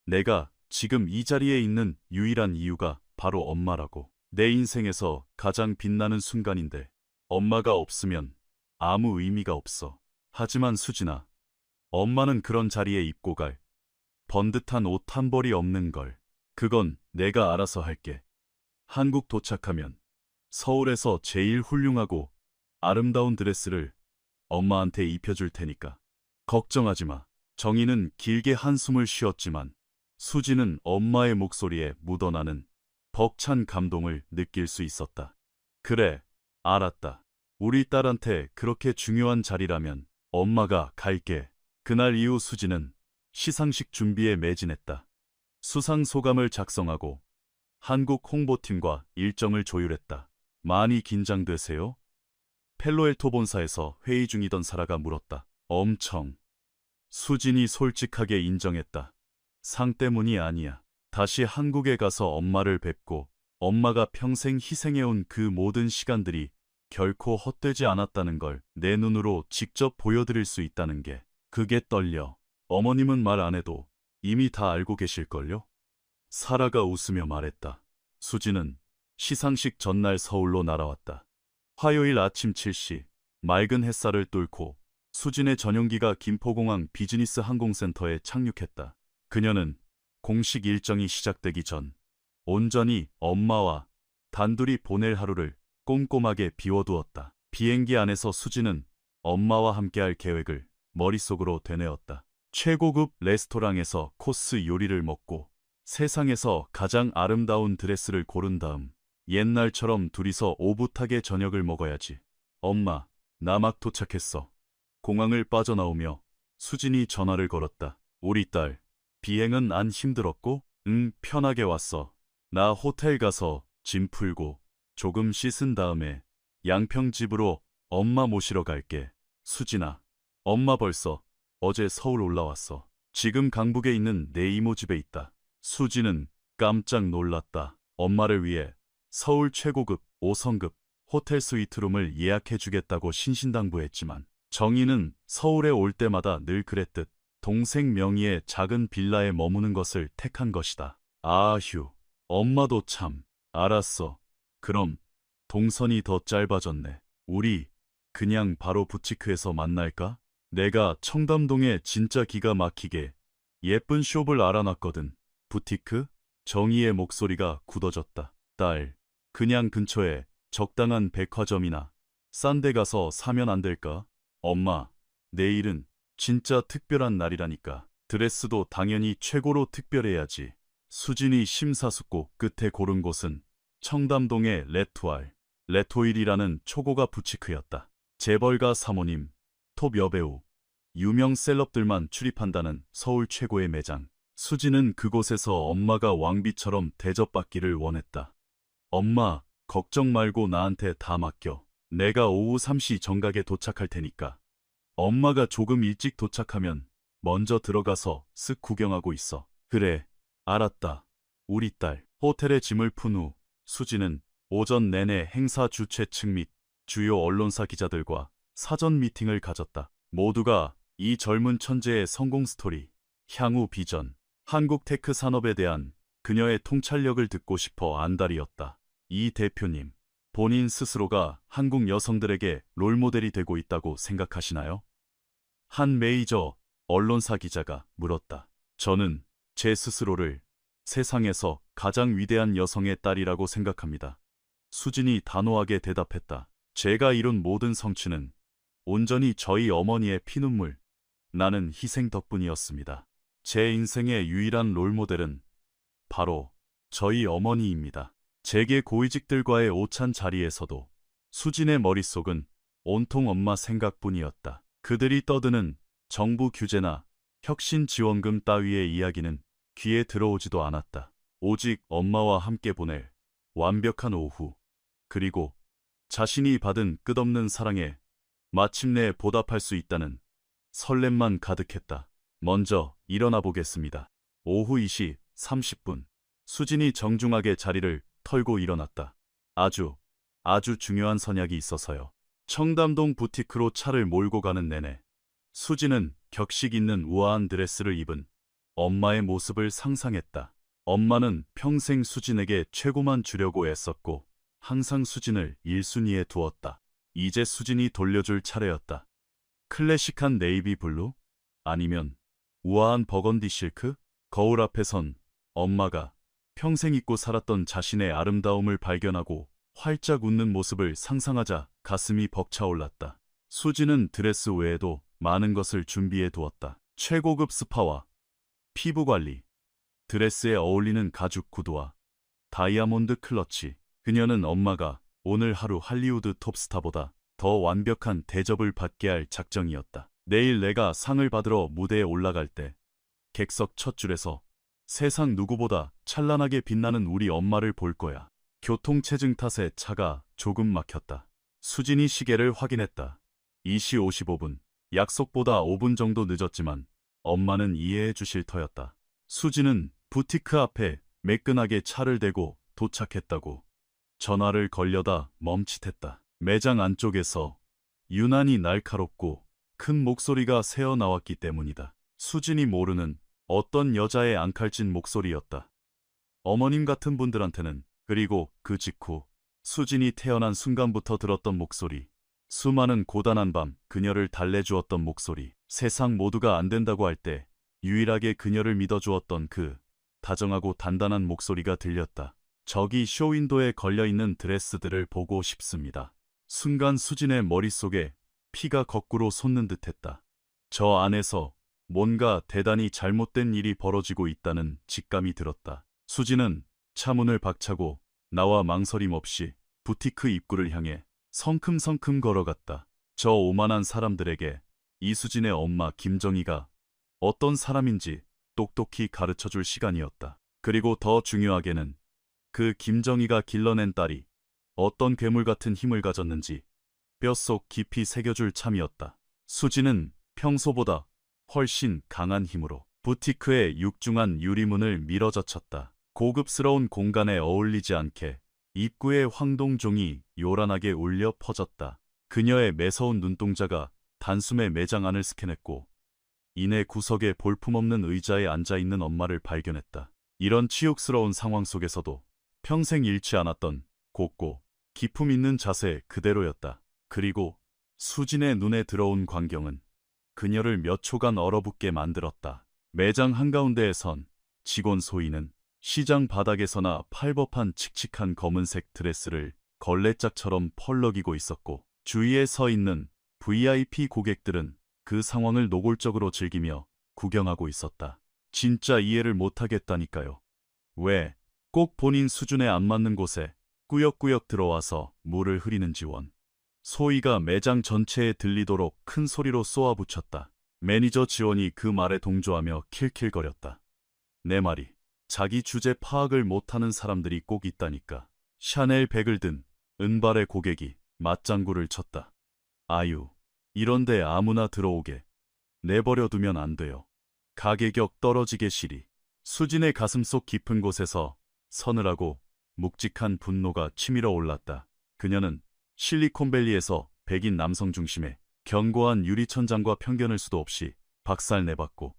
내가 지금 이 자리에 있는 유일한 이유가 바로 엄마라고. 내 인생에서 가장 빛나는 순간인데 엄마가 없으면 아무 의미가 없어. 하지만 수진아, 엄마는 그런 자리에 입고 갈 번듯한 옷 한 벌이 없는 걸. 그건 내가 알아서 할게. 한국 도착하면 서울에서 제일 훌륭하고 아름다운 드레스를 엄마한테 입혀줄 테니까 걱정하지 마. 정희는 길게 한숨을 쉬었지만 수진은 엄마의 목소리에 묻어나는 벅찬 감동을 느낄 수 있었다. 그래, 알았다. 우리 딸한테 그렇게 중요한 자리라면 엄마가 갈게. 그날 이후 수진은 시상식 준비에 매진했다. 수상 소감을 작성하고 한국 홍보팀과 일정을 조율했다. 많이 긴장되세요? 펠로엘토 본사에서 회의 중이던 사라가 물었다. 엄청. 수진이 솔직하게 인정했다. 상 때문이 아니야. 다시 한국에 가서 엄마를 뵙고 엄마가 평생 희생해온 그 모든 시간들이 결코 헛되지 않았다는 걸 내 눈으로 직접 보여드릴 수 있다는 게 그게 떨려. 어머님은 말 안 해도 이미 다 알고 계실걸요? 사라가 웃으며 말했다. 수진은 시상식 전날 서울로 날아왔다. 화요일 아침 7시 맑은 햇살을 뚫고 수진의 전용기가 김포공항 비즈니스 항공센터에 착륙했다. 그녀는 공식 일정이 시작되기 전 온전히 엄마와 단둘이 보낼 하루를 꼼꼼하게 비워두었다. 비행기 안에서 수진은 엄마와 함께할 계획을 머릿속으로 되뇌었다. 최고급 레스토랑에서 코스 요리를 먹고 세상에서 가장 아름다운 드레스를 고른 다음 옛날처럼 둘이서 오붓하게 저녁을 먹어야지. 엄마, 나 막 도착했어. 공항을 빠져나오며 수진이 전화를 걸었다. 우리 딸, 비행은 안 힘들었고? 응, 편하게 왔어. 나 호텔 가서 짐 풀고 조금 씻은 다음에 양평집으로 엄마 모시러 갈게. 수진아, 엄마 벌써 어제 서울 올라왔어. 지금 강북에 있는 내 이모 집에 있다. 수진은 깜짝 놀랐다. 엄마를 위해 서울 최고급 5성급 호텔 스위트룸을 예약해 주겠다고 신신당부했지만 정희는 서울에 올 때마다 늘 그랬듯 동생 명의의 작은 빌라에 머무는 것을 택한 것이다. 아휴, 엄마도 참. 알았어. 그럼 동선이 더 짧아졌네. 우리 그냥 바로 부티크에서 만날까? 내가 청담동에 진짜 기가 막히게 예쁜 숍을 알아놨거든. 부티크? 정희의 목소리가 굳어졌다. 딸, 그냥 근처에 적당한 백화점이나 싼 데 가서 사면 안 될까? 엄마, 내일은 진짜 특별한 날이라니까. 드레스도 당연히 최고로 특별해야지. 수진이 심사숙고 끝에 고른 곳은 청담동의 레투알, 레토일이라는 초고가 부티크였다. 재벌가 사모님, 톱 여배우, 유명 셀럽들만 출입한다는 서울 최고의 매장. 수지는 그곳에서 엄마가 왕비처럼 대접받기를 원했다. 엄마, 걱정 말고 나한테 다 맡겨. 내가 오후 3시 정각에 도착할 테니까. 엄마가 조금 일찍 도착하면 먼저 들어가서 쓱 구경하고 있어. 그래, 알았다. 우리 딸. 호텔에 짐을 푼 후 수지는 오전 내내 행사 주최 측 및 주요 언론사 기자들과 사전 미팅을 가졌다. 모두가 이 젊은 천재의 성공 스토리, 향후 비전, 한국 테크 산업에 대한 그녀의 통찰력을 듣고 싶어 안달이었다. 이 대표님, 본인 스스로가 한국 여성들에게 롤모델이 되고 있다고 생각하시나요? 한 메이저 언론사 기자가 물었다. 저는 제 스스로를 세상에서 가장 위대한 여성의 딸이라고 생각합니다. 수진이 단호하게 대답했다. 제가 이룬 모든 성취는 온전히 저희 어머니의 피눈물, 나는 희생 덕분이었습니다. 제 인생의 유일한 롤모델은 바로 저희 어머니입니다. 재계 고위직들과의 오찬 자리에서도 수진의 머릿속은 온통 엄마 생각뿐이었다. 그들이 떠드는 정부 규제나 혁신 지원금 따위의 이야기는 귀에 들어오지도 않았다. 오직 엄마와 함께 보낼 완벽한 오후, 그리고 자신이 받은 끝없는 사랑에 마침내 보답할 수 있다는 설렘만 가득했다. 먼저 일어나 보겠습니다. 오후 2시 30분. 수진이 정중하게 자리를 털고 일어났다. 아주 중요한 선약이 있어서요. 청담동 부티크로 차를 몰고 가는 내내 수진은 격식 있는 우아한 드레스를 입은 엄마의 모습을 상상했다. 엄마는 평생 수진에게 최고만 주려고 애썼고 항상 수진을 1순위에 두었다. 이제 수진이 돌려줄 차례였다. 클래식한 네이비 블루? 아니면 우아한 버건디 실크? 거울 앞에 선 엄마가 평생 잊고 살았던 자신의 아름다움을 발견하고 활짝 웃는 모습을 상상하자 가슴이 벅차올랐다. 수진은 드레스 외에도 많은 것을 준비해 두었다. 최고급 스파와 피부관리, 드레스에 어울리는 가죽 구두와 다이아몬드 클러치. 그녀는 엄마가 오늘 하루 할리우드 톱스타보다 더 완벽한 대접을 받게 할 작정이었다. 내일 내가 상을 받으러 무대에 올라갈 때 객석 첫 줄에서 세상 누구보다 찬란하게 빛나는 우리 엄마를 볼 거야. 교통체증 탓에 차가 조금 막혔다. 수진이 시계를 확인했다. 2시 55분. 약속보다 5분 정도 늦었지만 엄마는 이해해 주실 터였다. 수진은 부티크 앞에 매끈하게 차를 대고 도착했다고 전화를 걸려다 멈칫했다. 매장 안쪽에서 유난히 날카롭고 큰 목소리가 새어나왔기 때문이다. 수진이 모르는 어떤 여자의 앙칼진 목소리였다. 어머님 같은 분들한테는, 그리고 그 직후 수진이 태어난 순간부터 들었던 목소리, 수많은 고단한 밤 그녀를 달래주었던 목소리, 세상 모두가 안 된다고 할 때 유일하게 그녀를 믿어주었던 그 다정하고 단단한 목소리가 들렸다. 저기 쇼윈도에 걸려있는 드레스들을 보고 싶습니다. 순간 수진의 머릿속에 피가 거꾸로 솟는 듯했다. 저 안에서 뭔가 대단히 잘못된 일이 벌어지고 있다는 직감이 들었다. 수지는 차문을 박차고 나와 망설임 없이 부티크 입구를 향해 성큼성큼 걸어갔다. 저 오만한 사람들에게 이수진의 엄마 김정희가 어떤 사람인지 똑똑히 가르쳐줄 시간이었다. 그리고 더 중요하게는 그 김정희가 길러낸 딸이 어떤 괴물 같은 힘을 가졌는지 뼛속 깊이 새겨줄 참이었다. 수지는 평소보다 훨씬 강한 힘으로 부티크의 육중한 유리문을 밀어젖혔다. 고급스러운 공간에 어울리지 않게 입구의 황동종이 요란하게 울려 퍼졌다. 그녀의 매서운 눈동자가 단숨에 매장 안을 스캔했고 이내 구석에 볼품없는 의자에 앉아있는 엄마를 발견했다. 이런 치욕스러운 상황 속에서도 평생 잃지 않았던 곱고 기품 있는 자세 그대로였다. 그리고 수진의 눈에 들어온 광경은 그녀를 몇 초간 얼어붙게 만들었다. 매장 한가운데에 선 직원 소희는 시장 바닥에서나 팔법한 칙칙한 검은색 드레스를 걸레짝처럼 펄럭이고 있었고 주위에 서 있는 VIP 고객들은 그 상황을 노골적으로 즐기며 구경하고 있었다. 진짜 이해를 못하겠다니까요. 왜 꼭 본인 수준에 안 맞는 곳에 꾸역꾸역 들어와서 물을 흐리는 지원. 소희가 매장 전체에 들리도록 큰 소리로 쏘아붙였다. 매니저 지원이 그 말에 동조하며 킬킬거렸다. 내 말이 자기 주제 파악을 못하는 사람들이 꼭 있다니까. 샤넬 백을 든 은발의 고객이 맞장구를 쳤다. 아유, 이런데 아무나 들어오게 내버려 두면 안 돼요. 가계격 떨어지게 시리. 수진의 가슴속 깊은 곳에서 서늘하고 묵직한 분노가 치밀어 올랐다. 그녀는 실리콘밸리에서 백인 남성 중심의 견고한 유리천장과 편견을 수도 없이 박살내봤고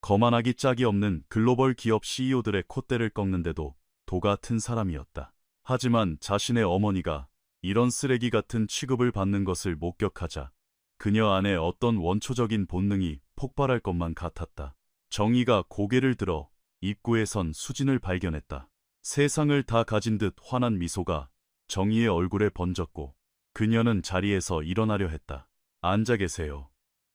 거만하기 짝이 없는 글로벌 기업 CEO들의 콧대를 꺾는데도 도 같은 사람이었다. 하지만 자신의 어머니가 이런 쓰레기 같은 취급을 받는 것을 목격하자 그녀 안에 어떤 원초적인 본능이 폭발할 것만 같았다. 정의가 고개를 들어 입구에 선 수진을 발견했다. 세상을 다 가진 듯 환한 미소가 정의의 얼굴에 번졌고 그녀는 자리에서 일어나려 했다. 앉아 계세요.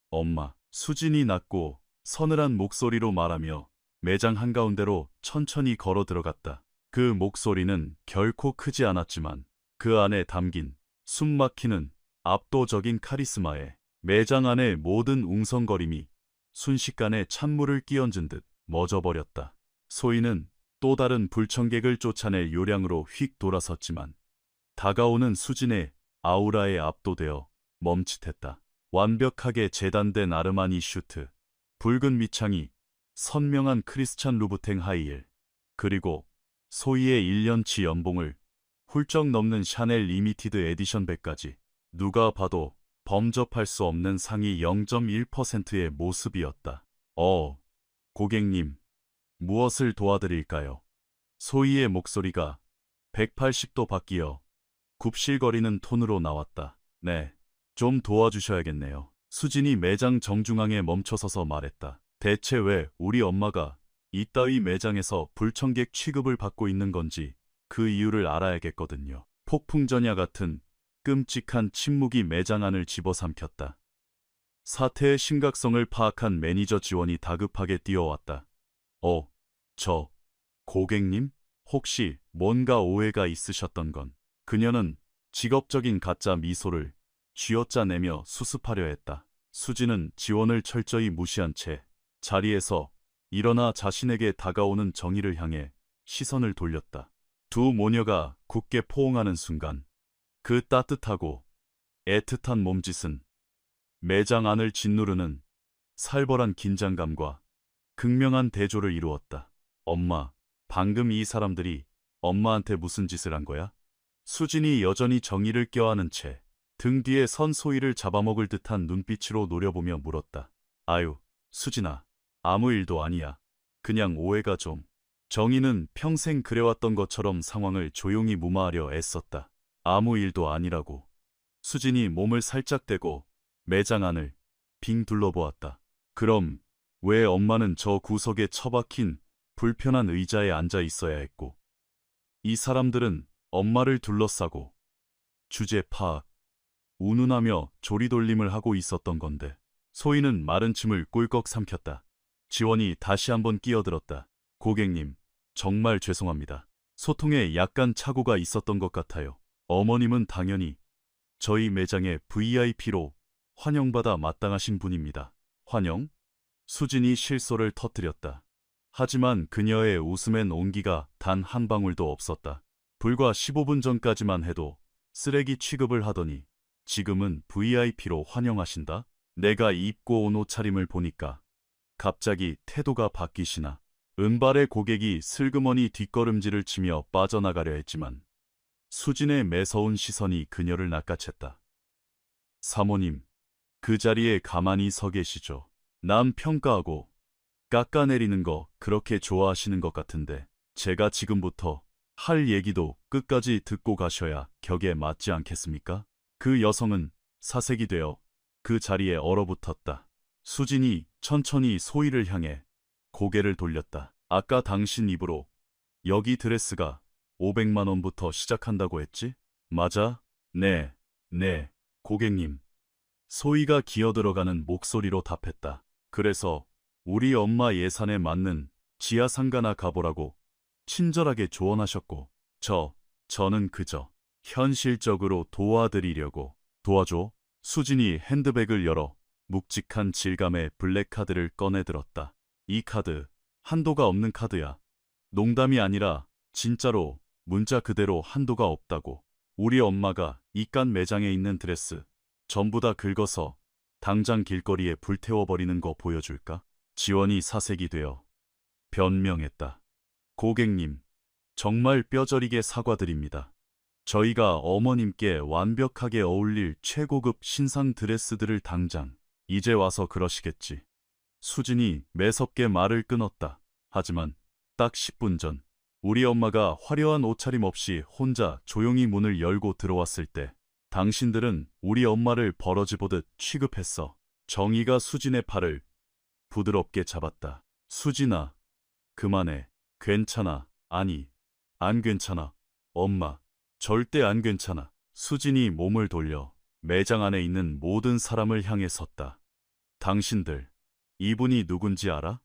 엄마. 수진이 낮고 서늘한 목소리로 말하며 매장 한가운데로 천천히 걸어 들어갔다. 그 목소리는 결코 크지 않았지만 그 안에 담긴 숨막히는 압도적인 카리스마에 매장 안의 모든 웅성거림이 순식간에 찬물을 끼얹은 듯 멎어버렸다. 소희는 또 다른 불청객을 쫓아낼 요량으로 휙 돌아섰지만 다가오는 수진의 아우라에 압도되어 멈칫했다. 완벽하게 재단된 아르마니 슈트, 붉은 밑창이, 선명한 크리스찬 루브탱 하이힐, 그리고 소희의 1년치 연봉을 훌쩍 넘는 샤넬 리미티드 에디션 백까지 누가 봐도 범접할 수 없는 상위 0.1%의 모습이었다. 고객님, 무엇을 도와드릴까요? 소희의 목소리가 180도 바뀌어 굽실거리는 톤으로 나왔다. 네, 좀 도와주셔야겠네요. 수진이 매장 정중앙에 멈춰서서 말했다. 대체 왜 우리 엄마가 이따위 매장에서 불청객 취급을 받고 있는 건지 그 이유를 알아야겠거든요. 폭풍전야 같은 끔찍한 침묵이 매장 안을 집어삼켰다. 사태의 심각성을 파악한 매니저 지원이 다급하게 뛰어왔다. 고객님? 혹시 뭔가 오해가 있으셨던 건? 그녀는 직업적인 가짜 미소를 쥐어짜내며 수습하려 했다. 수지는 지원을 철저히 무시한 채 자리에서 일어나 자신에게 다가오는 정의를 향해 시선을 돌렸다. 두 모녀가 굳게 포옹하는 순간 그 따뜻하고 애틋한 몸짓은 매장 안을 짓누르는 살벌한 긴장감과 극명한 대조를 이루었다. 엄마, 방금 이 사람들이 엄마한테 무슨 짓을 한 거야? 수진이 여전히 정의를 껴안은 채 등 뒤에 선 소희를 잡아먹을 듯한 눈빛으로 노려보며 물었다. 아유, 수진아, 아무 일도 아니야. 그냥 오해가 좀. 정의는 평생 그래왔던 것처럼 상황을 조용히 무마하려 애썼다. 아무 일도 아니라고. 수진이 몸을 살짝 대고 매장 안을 빙 둘러보았다. 그럼 왜 엄마는 저 구석에 처박힌 불편한 의자에 앉아 있어야 했고 이 사람들은 엄마를 둘러싸고 주제 파악, 운운하며 조리돌림을 하고 있었던 건데. 소희는 마른 침을 꿀꺽 삼켰다. 지원이 다시 한번 끼어들었다. 고객님, 정말 죄송합니다. 소통에 약간 착오가 있었던 것 같아요. 어머님은 당연히 저희 매장의 VIP로 환영받아 마땅하신 분입니다. 환영? 수진이 실소를 터뜨렸다. 하지만 그녀의 웃음엔 온기가 단 한 방울도 없었다. 불과 15분 전까지만 해도 쓰레기 취급을 하더니 지금은 VIP로 환영하신다? 내가 입고 온 옷차림을 보니까 갑자기 태도가 바뀌시나. 은발의 고객이 슬그머니 뒷걸음질을 치며 빠져나가려 했지만 수진의 매서운 시선이 그녀를 낚아챘다. 사모님, 그 자리에 가만히 서 계시죠. 남 평가하고 깎아내리는 거 그렇게 좋아하시는 것 같은데 제가 지금부터 할 얘기도 끝까지 듣고 가셔야 격에 맞지 않겠습니까? 그 여성은 사색이 되어 그 자리에 얼어붙었다. 수진이 천천히 소희를 향해 고개를 돌렸다. 아까 당신 입으로 여기 드레스가 500만 원부터 시작한다고 했지? 맞아? 네, 고객님. 소희가 기어들어가는 목소리로 답했다. 그래서 우리 엄마 예산에 맞는 지하상가나 가보라고 친절하게 조언하셨고 저는 그저 현실적으로 도와드리려고. 도와줘? 수진이 핸드백을 열어 묵직한 질감의 블랙카드를 꺼내들었다. 이 카드 한도가 없는 카드야. 농담이 아니라 진짜로 문자 그대로 한도가 없다고. 우리 엄마가 이깟 매장에 있는 드레스 전부 다 긁어서 당장 길거리에 불태워버리는 거 보여줄까? 지원이 사색이 되어 변명했다. 고객님, 정말 뼈저리게 사과드립니다. 저희가 어머님께 완벽하게 어울릴 최고급 신상 드레스들을 당장 이제 와서 그러시겠지. 수진이 매섭게 말을 끊었다. 하지만 딱 10분 전 우리 엄마가 화려한 옷차림 없이 혼자 조용히 문을 열고 들어왔을 때 당신들은 우리 엄마를 버러지보듯 취급했어. 정의가 수진의 팔을 부드럽게 잡았다. 수진아, 그만해. 괜찮아. 아니, 안 괜찮아. 엄마, 절대 안 괜찮아. 수진이 몸을 돌려 매장 안에 있는 모든 사람을 향해 섰다. 당신들, 이분이 누군지 알아?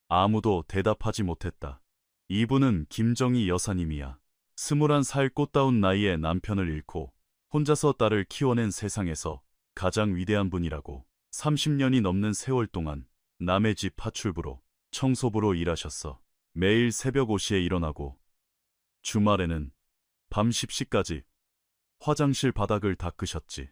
아무도 대답하지 못했다. 이분은 김정희 여사님이야. 21살 꽃다운 나이에 남편을 잃고 혼자서 딸을 키워낸 세상에서 가장 위대한 분이라고. 30년이 넘는 세월 동안 남의 집 파출부로 청소부로 일하셨어. 매일 새벽 5시에 일어나고 주말에는 밤 10시까지 화장실 바닥을 닦으셨지.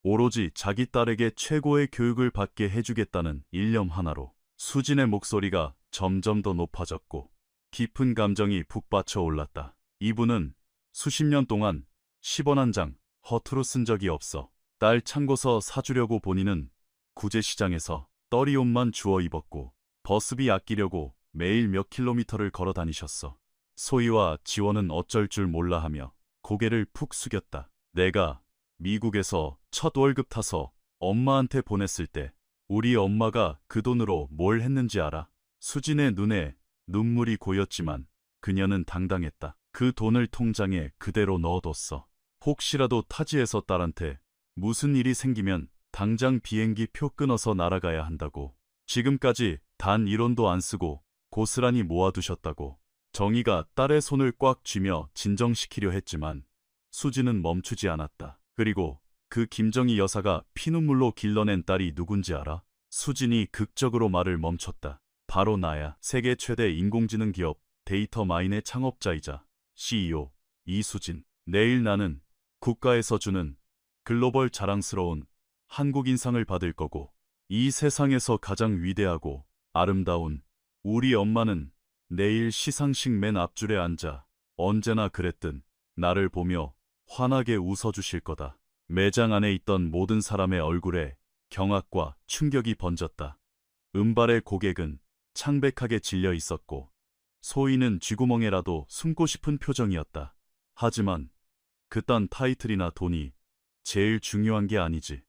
오로지 자기 딸에게 최고의 교육을 받게 해주겠다는 일념 하나로. 수진의 목소리가 점점 더 높아졌고 깊은 감정이 북받쳐 올랐다. 이분은 수십 년 동안 10원 한 장 허투루 쓴 적이 없어. 딸 참고서 사주려고 본인은 구제시장에서 떨이옷만 주워 입었고 버스비 아끼려고 매일 몇 킬로미터를 걸어 다니셨어. 소희와 지원은 어쩔 줄 몰라 하며 고개를 푹 숙였다. 내가 미국에서 첫 월급 타서 엄마한테 보냈을 때 우리 엄마가 그 돈으로 뭘 했는지 알아? 수진의 눈에 눈물이 고였지만 그녀는 당당했다. 그 돈을 통장에 그대로 넣어뒀어. 혹시라도 타지에서 딸한테 무슨 일이 생기면 당장 비행기 표 끊어서 날아가야 한다고. 지금까지 단 1원도 안 쓰고 고스란히 모아두셨다고. 정희가 딸의 손을 꽉 쥐며 진정시키려 했지만 수진은 멈추지 않았다. 그리고 그 김정희 여사가 피눈물로 길러낸 딸이 누군지 알아? 수진이 극적으로 말을 멈췄다. 바로 나야. 세계 최대 인공지능 기업 데이터마인의 창업자이자 CEO 이수진. 내일 나는 국가에서 주는 글로벌 자랑스러운 한국인상을 받을 거고 이 세상에서 가장 위대하고 아름다운 우리 엄마는 내일 시상식 맨 앞줄에 앉아 언제나 그랬듯 나를 보며 환하게 웃어주실 거다. 매장 안에 있던 모든 사람의 얼굴에 경악과 충격이 번졌다. 은발의 고객은 창백하게 질려 있었고 소희는 쥐구멍에라도 숨고 싶은 표정이었다. 하지만 그딴 타이틀이나 돈이 제일 중요한 게 아니지.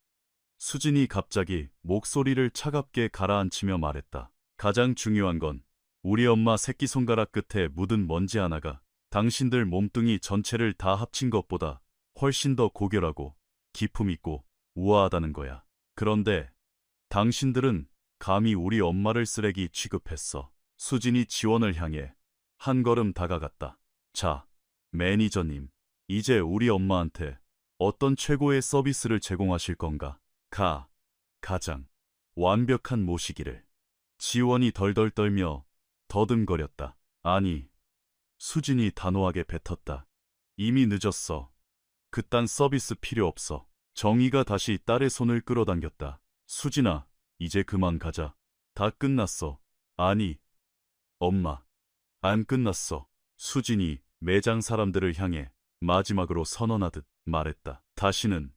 수진이 갑자기 목소리를 차갑게 가라앉히며 말했다. 가장 중요한 건 우리 엄마 새끼손가락 끝에 묻은 먼지 하나가 당신들 몸뚱이 전체를 다 합친 것보다 훨씬 더 고결하고 기품 있고 우아하다는 거야. 그런데 당신들은 감히 우리 엄마를 쓰레기 취급했어. 수진이 지원을 향해 한 걸음 다가갔다. 자, 매니저님, 이제 우리 엄마한테 어떤 최고의 서비스를 제공하실 건가? 가장 완벽한 모시기를. 지원이 덜덜 떨며 더듬거렸다. 아니, 수진이 단호하게 뱉었다. 이미 늦었어. 그딴 서비스 필요 없어. 정희가 다시 딸의 손을 끌어당겼다. 수진아, 이제 그만 가자. 다 끝났어. 아니, 엄마, 안 끝났어. 수진이 매장 사람들을 향해 마지막으로 선언하듯 말했다. 다시는,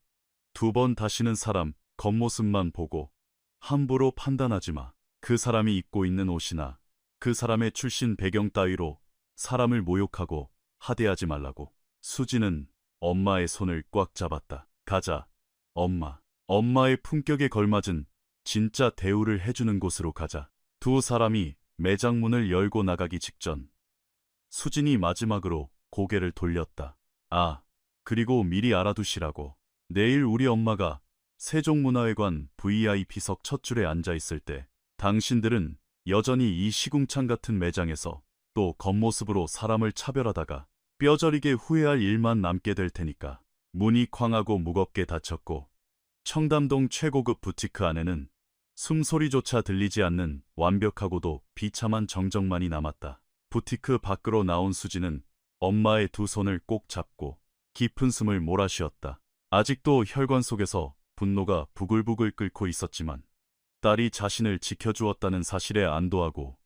두 번 다시는 사람 겉모습만 보고 함부로 판단하지 마. 그 사람이 입고 있는 옷이나 그 사람의 출신 배경 따위로 사람을 모욕하고 하대하지 말라고. 수진은 엄마의 손을 꽉 잡았다. 가자, 엄마. 엄마의 품격에 걸맞은 진짜 대우를 해주는 곳으로 가자. 두 사람이 매장 문을 열고 나가기 직전 수진이 마지막으로 고개를 돌렸다. 아, 그리고 미리 알아두시라고. 내일 우리 엄마가 세종문화회관 VIP석 첫 줄에 앉아 있을 때 당신들은 여전히 이 시궁창 같은 매장에서 또 겉모습으로 사람을 차별하다가 뼈저리게 후회할 일만 남게 될 테니까. 문이 쾅하고 무겁게 닫혔고 청담동 최고급 부티크 안에는 숨소리조차 들리지 않는 완벽하고도 비참한 정적만이 남았다. 부티크 밖으로 나온 수지는 엄마의 두 손을 꼭 잡고 깊은 숨을 몰아쉬었다. 아직도 혈관 속에서 분노가 부글부글 끓고 있었지만 딸이 자신을 지켜주었다는 사실에 안도하고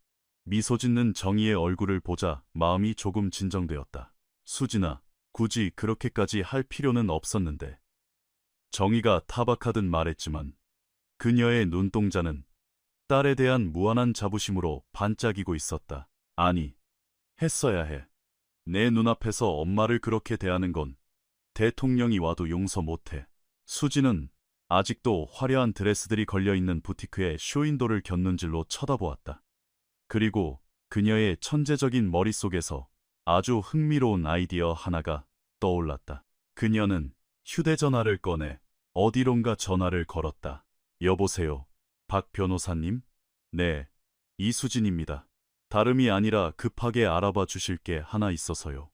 미소 짓는 정희의 얼굴을 보자 마음이 조금 진정되었다. 수진아, 굳이 그렇게까지 할 필요는 없었는데. 정희가 타박하듯 말했지만 그녀의 눈동자는 딸에 대한 무한한 자부심으로 반짝이고 있었다. 아니, 했어야 해. 내 눈앞에서 엄마를 그렇게 대하는 건 대통령이 와도 용서 못해. 수지는 아직도 화려한 드레스들이 걸려있는 부티크의 쇼윈도를 곁눈질로 쳐다보았다. 그리고 그녀의 천재적인 머릿속에서 아주 흥미로운 아이디어 하나가 떠올랐다. 그녀는 휴대전화를 꺼내 어디론가 전화를 걸었다. 여보세요, 박 변호사님? 네, 이수진입니다. 다름이 아니라 급하게 알아봐 주실 게 하나 있어서요.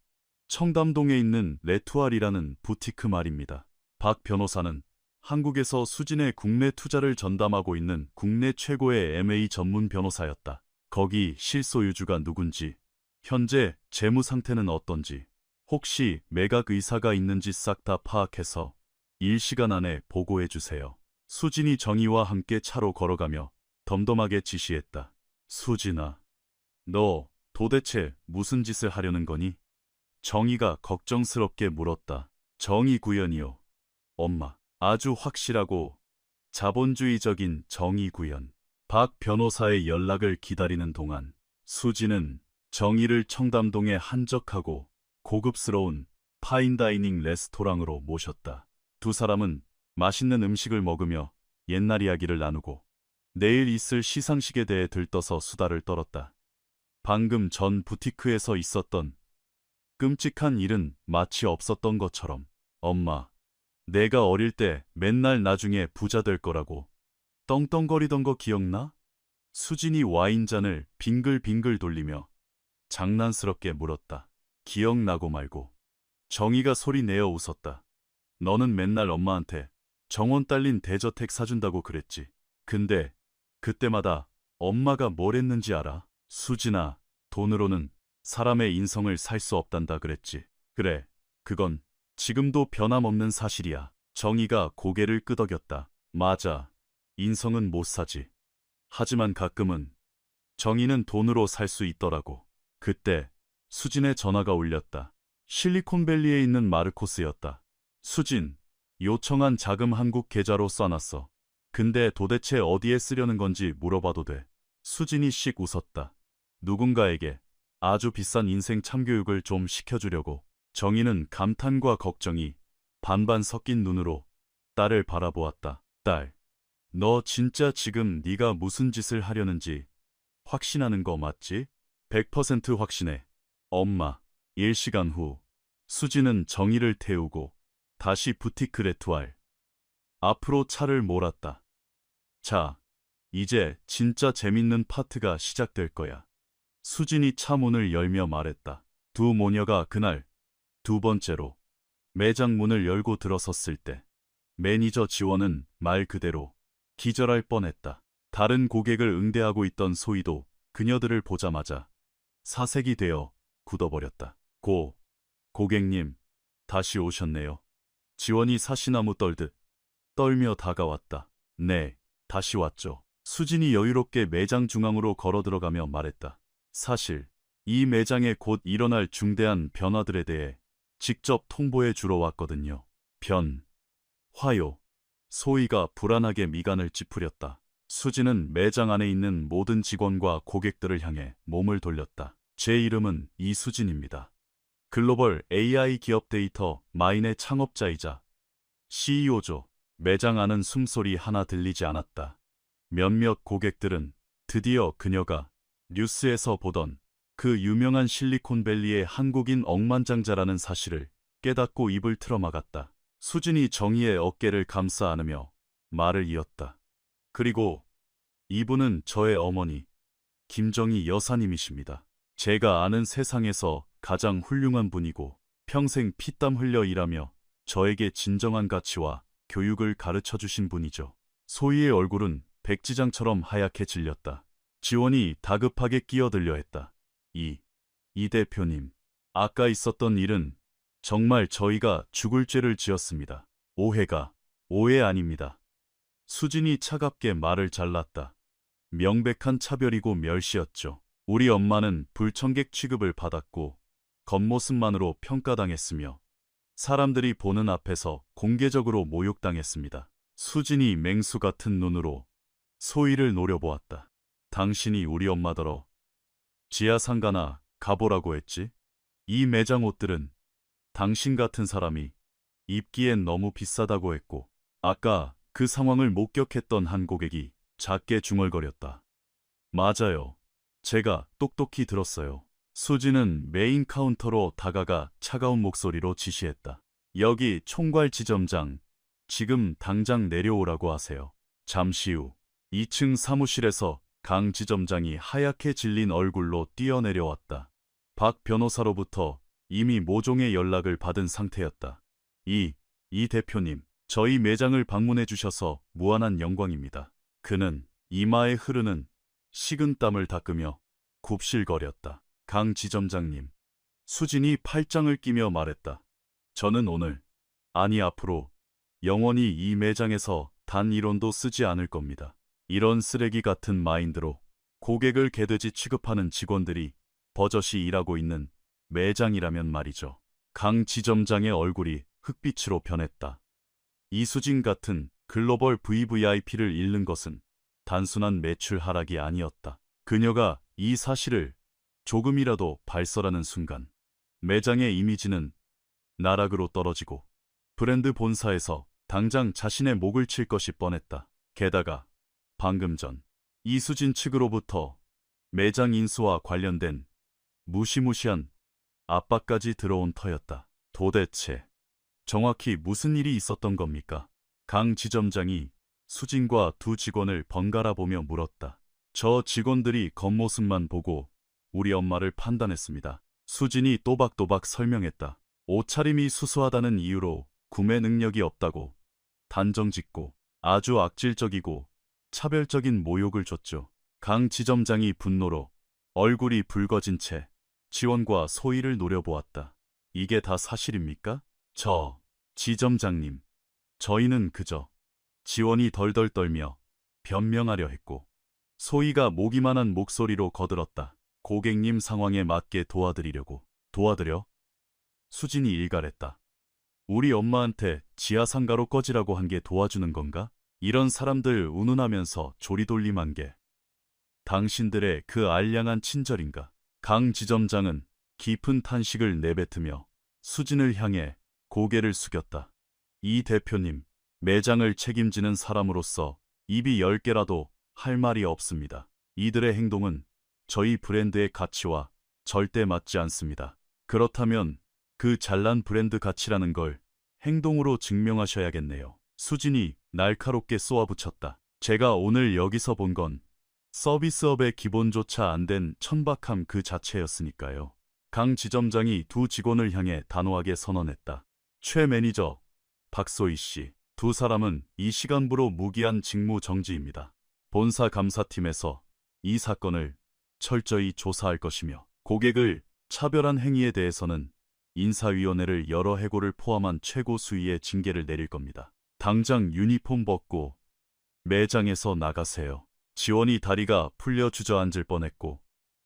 청담동에 있는 레투알이라는 부티크 말입니다. 박 변호사는 한국에서 수진의 국내 투자를 전담하고 있는 국내 최고의 M&A 전문 변호사였다. 거기 실소유주가 누군지, 현재 재무 상태는 어떤지, 혹시 매각 의사가 있는지 싹 다 파악해서 일시간 안에 보고해 주세요. 수진이 정희와 함께 차로 걸어가며 덤덤하게 지시했다. 수진아, 너 도대체 무슨 짓을 하려는 거니? 정희가 걱정스럽게 물었다. 정의 구현이요. 엄마, 아주 확실하고 자본주의적인 정의 구현. 박 변호사의 연락을 기다리는 동안 수지는 정희를 청담동의 한적하고 고급스러운 파인다이닝 레스토랑으로 모셨다. 두 사람은 맛있는 음식을 먹으며 옛날 이야기를 나누고 내일 있을 시상식에 대해 들떠서 수다를 떨었다. 방금 전 부티크에서 있었던 끔찍한 일은 마치 없었던 것처럼. 엄마, 내가 어릴 때 맨날 나중에 부자 될 거라고 떵떵거리던 거 기억나? 수진이 와인잔을 빙글빙글 돌리며 장난스럽게 물었다. 기억나고 말고. 정희가 소리 내어 웃었다. 너는 맨날 엄마한테 정원 딸린 대저택 사준다고 그랬지. 근데 그때마다 엄마가 뭘 했는지 알아? 수진아, 돈으로는 사람의 인성을 살 수 없단다 그랬지. 그래, 그건 지금도 변함없는 사실이야. 정희가 고개를 끄덕였다. 맞아, 인성은 못 사지. 하지만 가끔은 정의는 돈으로 살 수 있더라고. 그때 수진의 전화가 울렸다. 실리콘밸리에 있는 마르코스였다. 수진, 요청한 자금 한국 계좌로 쏴놨어. 근데 도대체 어디에 쓰려는 건지 물어봐도 돼. 수진이 씩 웃었다. 누군가에게 아주 비싼 인생 참교육을 좀 시켜주려고. 정희는 감탄과 걱정이 반반 섞인 눈으로 딸을 바라보았다. 딸, 너 진짜 지금 네가 무슨 짓을 하려는지 확신하는 거 맞지? 100% 확신해. 엄마. 1시간 후 수지는 정희를 태우고 다시 부티크 레투알 앞으로 차를 몰았다. 자, 이제 진짜 재밌는 파트가 시작될 거야. 수진이 차 문을 열며 말했다. 두 모녀가 그날 두 번째로 매장 문을 열고 들어섰을 때 매니저 지원은 말 그대로 기절할 뻔했다. 다른 고객을 응대하고 있던 소희도 그녀들을 보자마자 사색이 되어 굳어버렸다. 고객님, 다시 오셨네요. 지원이 사시나무 떨듯 떨며 다가왔다. 네, 다시 왔죠. 수진이 여유롭게 매장 중앙으로 걸어 들어가며 말했다. 사실 이 매장에 곧 일어날 중대한 변화들에 대해 직접 통보해 주러 왔거든요. 화요. 소희가 불안하게 미간을 찌푸렸다. 수진은 매장 안에 있는 모든 직원과 고객들을 향해 몸을 돌렸다. 제 이름은 이수진입니다. 글로벌 AI 기업 데이터 마인의 창업자이자 CEO죠. 매장 안은 숨소리 하나 들리지 않았다. 몇몇 고객들은 드디어 그녀가 뉴스에서 보던 그 유명한 실리콘밸리의 한국인 억만장자라는 사실을 깨닫고 입을 틀어막았다. 수진이 정희의 어깨를 감싸 안으며 말을 이었다. 그리고 이분은 저의 어머니, 김정희 여사님이십니다. 제가 아는 세상에서 가장 훌륭한 분이고 평생 피땀 흘려 일하며 저에게 진정한 가치와 교육을 가르쳐 주신 분이죠. 소희의 얼굴은 백지장처럼 하얗게 질렸다. 지원이 다급하게 끼어들려 했다. 이 대표님, 아까 있었던 일은 정말 저희가 죽을 죄를 지었습니다. 오해 아닙니다. 수진이 차갑게 말을 잘랐다. 명백한 차별이고 멸시였죠. 우리 엄마는 불청객 취급을 받았고 겉모습만으로 평가당했으며 사람들이 보는 앞에서 공개적으로 모욕당했습니다. 수진이 맹수 같은 눈으로 소희를 노려보았다. 당신이 우리 엄마더러 지하상가나 가보라고 했지? 이 매장 옷들은 당신 같은 사람이 입기엔 너무 비싸다고 했고 아까 그 상황을 목격했던 한 고객이 작게 중얼거렸다. 맞아요. 제가 똑똑히 들었어요. 수진은 메인 카운터로 다가가 차가운 목소리로 지시했다. 여기 총괄 지점장, 지금 당장 내려오라고 하세요. 잠시 후 2층 사무실에서 강 지점장이 하얗게 질린 얼굴로 뛰어내려왔다. 박 변호사로부터 이미 모종의 연락을 받은 상태였다. 이 대표님, 저희 매장을 방문해 주셔서 무한한 영광입니다. 그는 이마에 흐르는 식은땀을 닦으며 굽실거렸다. 강 지점장님. 수진이 팔짱을 끼며 말했다. 저는 오늘, 아니 앞으로 영원히 이 매장에서 단 1원도 쓰지 않을 겁니다. 이런 쓰레기 같은 마인드로 고객을 개돼지 취급하는 직원들이 버젓이 일하고 있는 매장이라면 말이죠. 강 지점장의 얼굴이 흑빛으로 변했다. 이수진 같은 글로벌 VVIP를 잃는 것은 단순한 매출 하락이 아니었다. 그녀가 이 사실을 조금이라도 발설하는 순간 매장의 이미지는 나락으로 떨어지고 브랜드 본사에서 당장 자신의 목을 칠 것이 뻔했다. 게다가 방금 전 이수진 측으로부터 매장 인수와 관련된 무시무시한 압박까지 들어온 터였다. 도대체 정확히 무슨 일이 있었던 겁니까? 강 지점장이 수진과 두 직원을 번갈아 보며 물었다. 저 직원들이 겉모습만 보고 우리 엄마를 판단했습니다. 수진이 또박또박 설명했다. 옷차림이 수수하다는 이유로 구매 능력이 없다고 단정짓고 아주 악질적이고 차별적인 모욕을 줬죠. 강 지점장이 분노로 얼굴이 붉어진 채 지원과 소희를 노려보았다. 이게 다 사실입니까? 지점장님, 저희는 그저 지원이 덜덜 떨며 변명하려 했고 소희가 모기만한 목소리로 거들었다. 고객님 상황에 맞게 도와드리려고. 도와드려? 수진이 일갈했다. 우리 엄마한테 지하상가로 꺼지라고 한 게 도와주는 건가? 이런 사람들 운운하면서 조리돌림한 게 당신들의 그 알량한 친절인가? 강 지점장은 깊은 탄식을 내뱉으며 수진을 향해 고개를 숙였다. 이 대표님, 매장을 책임지는 사람으로서 입이 10개라도 할 말이 없습니다. 이들의 행동은 저희 브랜드의 가치와 절대 맞지 않습니다. 그렇다면 그 잘난 브랜드 가치라는 걸 행동으로 증명하셔야겠네요. 수진이 날카롭게 쏘아붙였다. 제가 오늘 여기서 본 건 서비스업의 기본조차 안 된 천박함 그 자체였으니까요. 강 지점장이 두 직원을 향해 단호하게 선언했다. 최 매니저, 박소희 씨, 두 사람은 이 시간부로 무기한 직무 정지입니다. 본사 감사팀에서 이 사건을 철저히 조사할 것이며 고객을 차별한 행위에 대해서는 인사위원회를 여러 해고를 포함한 최고 수위의 징계를 내릴 겁니다. 당장 유니폼 벗고 매장에서 나가세요. 지원이 다리가 풀려 주저앉을 뻔했고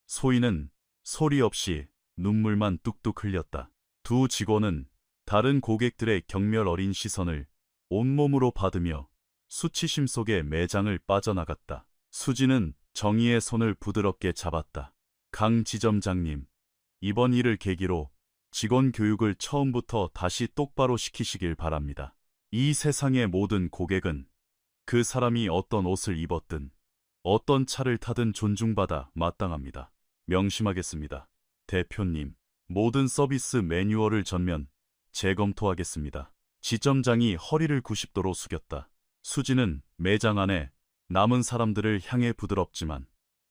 소희는 소리 없이 눈물만 뚝뚝 흘렸다. 두 직원은 다른 고객들의 경멸 어린 시선을 온몸으로 받으며 수치심 속에 매장을 빠져나갔다. 수지는 정희의 손을 부드럽게 잡았다. 강 지점장님, 이번 일을 계기로 직원 교육을 처음부터 다시 똑바로 시키시길 바랍니다. 이 세상의 모든 고객은 그 사람이 어떤 옷을 입었든 어떤 차를 타든 존중받아 마땅합니다. 명심하겠습니다. 대표님, 모든 서비스 매뉴얼을 전면 재검토하겠습니다. 지점장이 허리를 90도로 숙였다. 수지는 매장 안에 남은 사람들을 향해 부드럽지만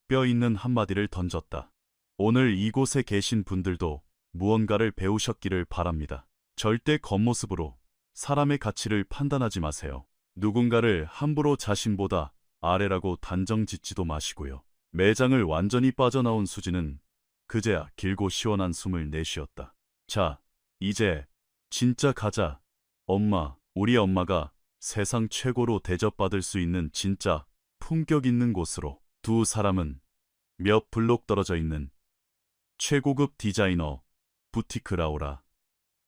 뼈 있는 한마디를 던졌다. 오늘 이곳에 계신 분들도 무언가를 배우셨기를 바랍니다. 절대 겉모습으로 사람의 가치를 판단하지 마세요. 누군가를 함부로 자신보다 아래라고 단정 짓지도 마시고요. 매장을 완전히 빠져나온 수지는 그제야 길고 시원한 숨을 내쉬었다. 자, 이제 진짜 가자. 엄마, 우리 엄마가 세상 최고로 대접받을 수 있는 진짜 품격 있는 곳으로. 두 사람은 몇 블록 떨어져 있는 최고급 디자이너 부티크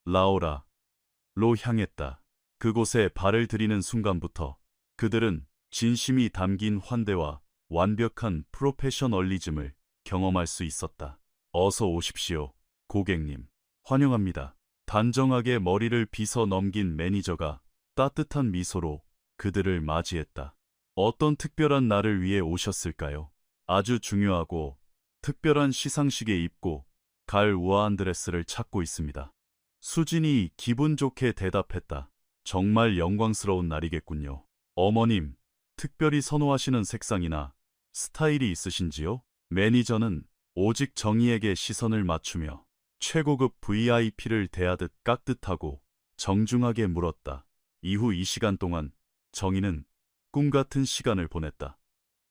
라오라로 향했다. 그곳에 발을 들이는 순간부터 그들은 진심이 담긴 환대와 완벽한 프로페셔널리즘을 경험할 수 있었다. 어서 오십시오, 고객님. 환영합니다. 단정하게 머리를 빗어 넘긴 매니저가 따뜻한 미소로 그들을 맞이했다. 어떤 특별한 날을 위해 오셨을까요? 아주 중요하고 특별한 시상식에 입고 갈 우아한 드레스를 찾고 있습니다. 수진이 기분 좋게 대답했다. 정말 영광스러운 날이겠군요. 어머님, 특별히 선호하시는 색상이나 스타일이 있으신지요? 매니저는 오직 정희에게 시선을 맞추며 최고급 VIP를 대하듯 깍듯하고 정중하게 물었다. 이후 이 시간 동안 정희는 꿈같은 시간을 보냈다.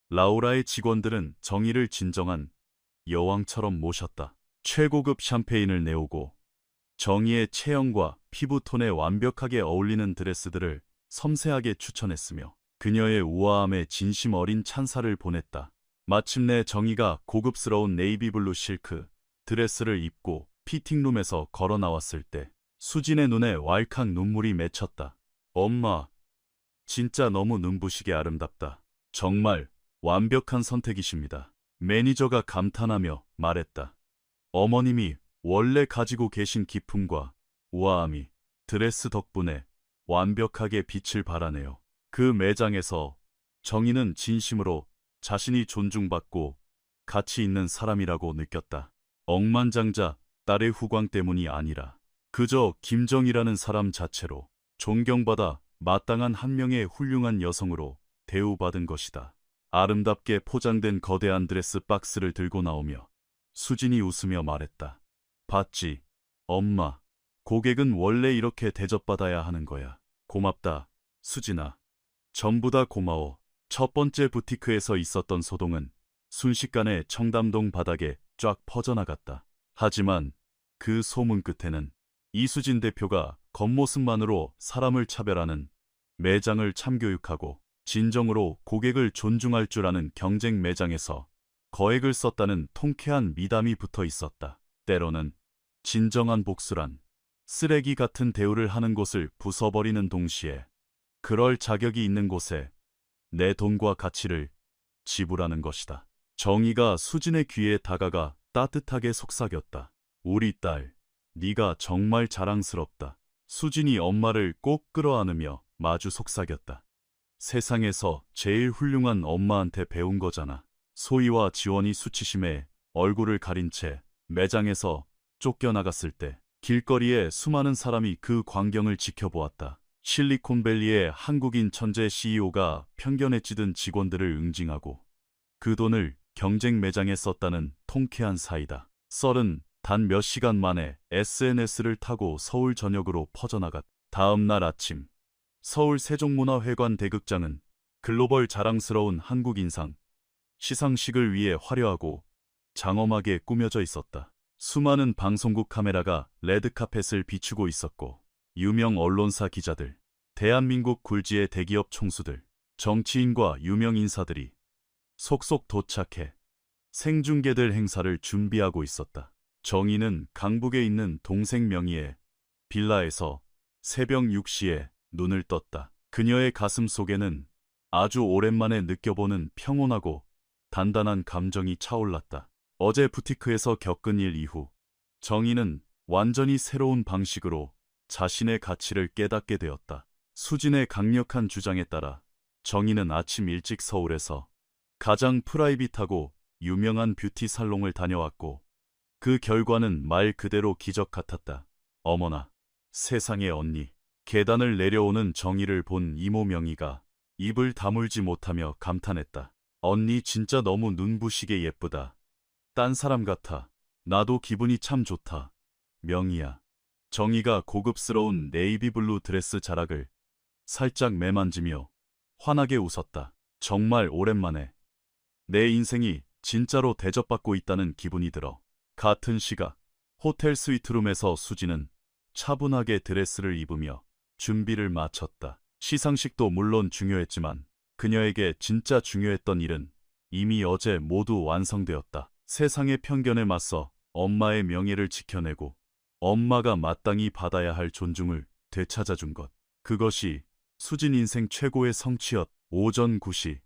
라우라의 직원들은 정희를 진정한 여왕처럼 모셨다. 최고급 샴페인을 내오고 정희의 체형과 피부톤에 완벽하게 어울리는 드레스들을 섬세하게 추천했으며 그녀의 우아함에 진심 어린 찬사를 보냈다. 마침내 정희가 고급스러운 네이비블루 실크 드레스를 입고 피팅룸에서 걸어 나왔을 때 수진의 눈에 왈칵 눈물이 맺혔다. 엄마, 진짜 너무 눈부시게 아름답다. 정말 완벽한 선택이십니다. 매니저가 감탄하며 말했다. 어머님이 원래 가지고 계신 기품과 우아함이 드레스 덕분에 완벽하게 빛을 발하네요. 그 매장에서 정희는 진심으로 자신이 존중받고 가치 있는 사람이라고 느꼈다. 억만장자 딸의 후광 때문이 아니라 그저 김정희라는 사람 자체로 존경받아 마땅한 한 명의 훌륭한 여성으로 대우받은 것이다. 아름답게 포장된 거대한 드레스 박스를 들고 나오며 수진이 웃으며 말했다. 봤지, 엄마. 고객은 원래 이렇게 대접받아야 하는 거야. 고맙다, 수진아. 전부 다 고마워. 첫 번째 부티크에서 있었던 소동은 순식간에 청담동 바닥에 쫙 퍼져나갔다. 하지만 그 소문 끝에는 이수진 대표가 겉모습만으로 사람을 차별하는 매장을 참교육하고 진정으로 고객을 존중할 줄 아는 경쟁 매장에서 거액을 썼다는 통쾌한 미담이 붙어 있었다. 때로는 진정한 복수란 쓰레기 같은 대우를 하는 곳을 부숴버리는 동시에 그럴 자격이 있는 곳에 내 돈과 가치를 지불하는 것이다. 정희가 수진의 귀에 다가가 따뜻하게 속삭였다. 우리 딸, 네가 정말 자랑스럽다. 수진이 엄마를 꼭 끌어안으며 마주 속삭였다. 세상에서 제일 훌륭한 엄마한테 배운 거잖아. 소희와 지원이 수치심에 얼굴을 가린 채 매장에서 쫓겨나갔을 때 길거리에 수많은 사람이 그 광경을 지켜보았다. 실리콘밸리의 한국인 천재 CEO가 편견에 찌든 직원들을 응징하고 그 돈을 경쟁 매장에 썼다는 통쾌한 사이다. 썰은 단 몇 시간 만에 SNS를 타고 서울 전역으로 퍼져나갔다. 다음 날 아침, 서울 세종문화회관 대극장은 글로벌 자랑스러운 한국 인상 시상식을 위해 화려하고 장엄하게 꾸며져 있었다. 수많은 방송국 카메라가 레드카펫을 비추고 있었고, 유명 언론사 기자들, 대한민국 굴지의 대기업 총수들, 정치인과 유명 인사들이 속속 도착해 생중계될 행사를 준비하고 있었다. 정희는 강북에 있는 동생 명의의 빌라에서 새벽 6시에 눈을 떴다. 그녀의 가슴 속에는 아주 오랜만에 느껴보는 평온하고 단단한 감정이 차올랐다. 어제 부티크에서 겪은 일 이후 정희는 완전히 새로운 방식으로 자신의 가치를 깨닫게 되었다. 수진의 강력한 주장에 따라 정희는 아침 일찍 서울에서 가장 프라이빗하고 유명한 뷰티 살롱을 다녀왔고, 그 결과는 말 그대로 기적 같았다. 어머나, 세상에 언니. 계단을 내려오는 정희를 본 이모 명희가 입을 다물지 못하며 감탄했다. 언니 진짜 너무 눈부시게 예쁘다. 딴 사람 같아. 나도 기분이 참 좋다. 명희야. 정희가 고급스러운 네이비블루 드레스 자락을 살짝 매만지며 환하게 웃었다. 정말 오랜만에 내 인생이 진짜로 대접받고 있다는 기분이 들어. 같은 시각, 호텔 스위트룸에서 수지는 차분하게 드레스를 입으며 준비를 마쳤다. 시상식도 물론 중요했지만 그녀에게 진짜 중요했던 일은 이미 어제 모두 완성되었다. 세상의 편견에 맞서 엄마의 명예를 지켜내고 엄마가 마땅히 받아야 할 존중을 되찾아준 것. 그것이 수진 인생 최고의 성취였. 오전 9시,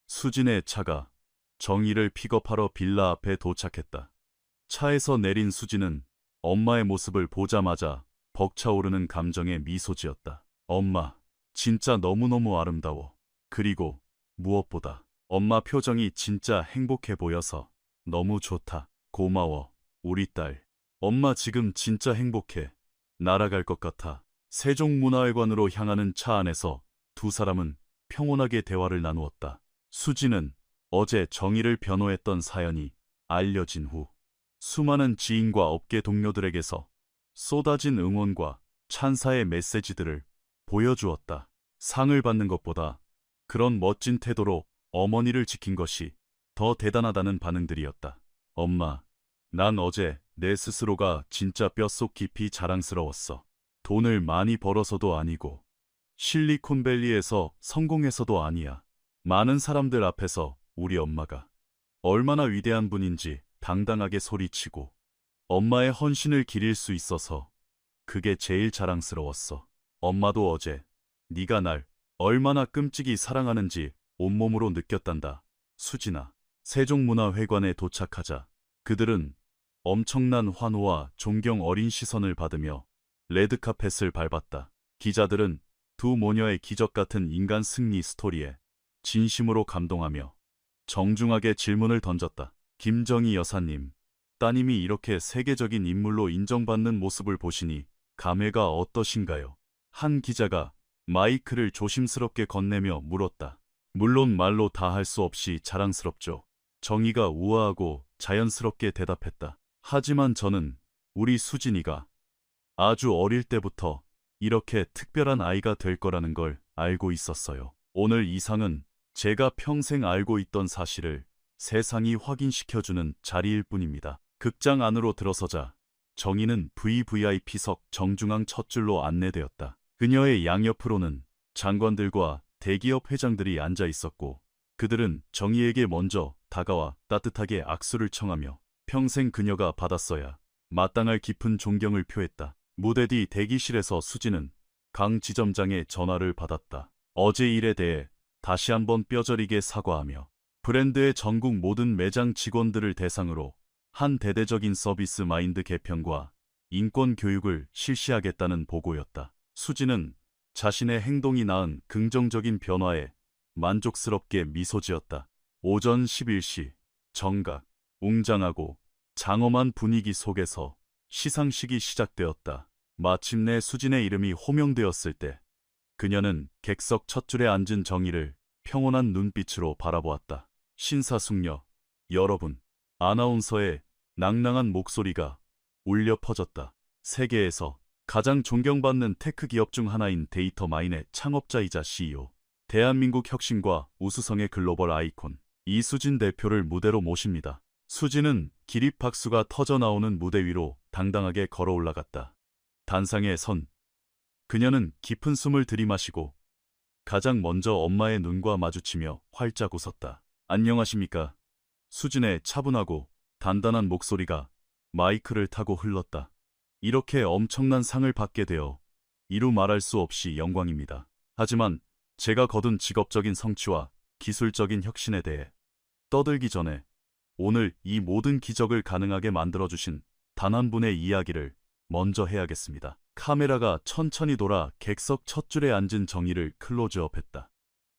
수진의 차가 정희를 픽업하러 빌라 앞에 도착했다. 차에서 내린 수진은 엄마의 모습을 보자마자 벅차오르는 감정에 미소 지었다. 엄마, 진짜 너무너무 아름다워. 그리고 무엇보다 엄마 표정이 진짜 행복해 보여서 너무 좋다. 고마워, 우리 딸. 엄마 지금 진짜 행복해. 날아갈 것 같아. 세종문화회관으로 향하는 차 안에서 두 사람은 평온하게 대화를 나누었다. 수진은 어제 정희를 변호했던 사연이 알려진 후 수많은 지인과 업계 동료들에게서 쏟아진 응원과 찬사의 메시지들을 보여주었다. 상을 받는 것보다 그런 멋진 태도로 어머니를 지킨 것이 더 대단하다는 반응들이었다. 엄마, 난 어제 내 스스로가 진짜 뼛속 깊이 자랑스러웠어. 돈을 많이 벌어서도 아니고 실리콘밸리에서 성공해서도 아니야. 많은 사람들 앞에서 우리 엄마가 얼마나 위대한 분인지 당당하게 소리치고 엄마의 헌신을 기릴 수 있어서 그게 제일 자랑스러웠어. 엄마도 어제 네가 날 얼마나 끔찍이 사랑하는지 온몸으로 느꼈단다. 수진아. 세종문화회관에 도착하자 그들은 엄청난 환호와 존경 어린 시선을 받으며 레드카펫을 밟았다. 기자들은 두 모녀의 기적 같은 인간 승리 스토리에 진심으로 감동하며 정중하게 질문을 던졌다. 김정희 여사님, 따님이 이렇게 세계적인 인물로 인정받는 모습을 보시니 감회가 어떠신가요? 한 기자가 마이크를 조심스럽게 건네며 물었다. 물론 말로 다 할 수 없이 자랑스럽죠. 정희가 우아하고 자연스럽게 대답했다. 하지만 저는 우리 수진이가 아주 어릴 때부터 이렇게 특별한 아이가 될 거라는 걸 알고 있었어요. 오늘 이 상은 제가 평생 알고 있던 사실을 세상이 확인시켜주는 자리일 뿐입니다. 극장 안으로 들어서자 정희는 VVIP석 정중앙 첫 줄로 안내되었다. 그녀의 양옆으로는 장관들과 대기업 회장들이 앉아 있었고, 그들은 정희에게 먼저 다가와 따뜻하게 악수를 청하며 평생 그녀가 받았어야 마땅할 깊은 존경을 표했다. 무대 뒤 대기실에서 수진은 강 지점장의 전화를 받았다. 어제 일에 대해 다시 한번 뼈저리게 사과하며 브랜드의 전국 모든 매장 직원들을 대상으로 한 대대적인 서비스 마인드 개편과 인권 교육을 실시하겠다는 보고였다. 수진은 자신의 행동이 낳은 긍정적인 변화에 만족스럽게 미소 지었다. 오전 11시 정각, 웅장하고 장엄한 분위기 속에서 시상식이 시작되었다. 마침내 수진의 이름이 호명되었을 때 그녀는 객석 첫 줄에 앉은 정희를 평온한 눈빛으로 바라보았다. 신사숙녀, 여러분. 아나운서의 낭낭한 목소리가 울려 퍼졌다. 세계에서 가장 존경받는 테크 기업 중 하나인 데이터마인의 창업자이자 CEO, 대한민국 혁신과 우수성의 글로벌 아이콘, 이수진 대표를 무대로 모십니다. 수진은 기립박수가 터져나오는 무대 위로 당당하게 걸어 올라갔다. 단상에 선 그녀는 깊은 숨을 들이마시고 가장 먼저 엄마의 눈과 마주치며 활짝 웃었다. 안녕하십니까. 수진의 차분하고 단단한 목소리가 마이크를 타고 흘렀다. 이렇게 엄청난 상을 받게 되어 이루 말할 수 없이 영광입니다. 하지만 제가 거둔 직업적인 성취와 기술적인 혁신에 대해 떠들기 전에 오늘 이 모든 기적을 가능하게 만들어주신 단 한 분의 이야기를 먼저 해야겠습니다. 카메라가 천천히 돌아 객석 첫 줄에 앉은 정희를 클로즈업했다.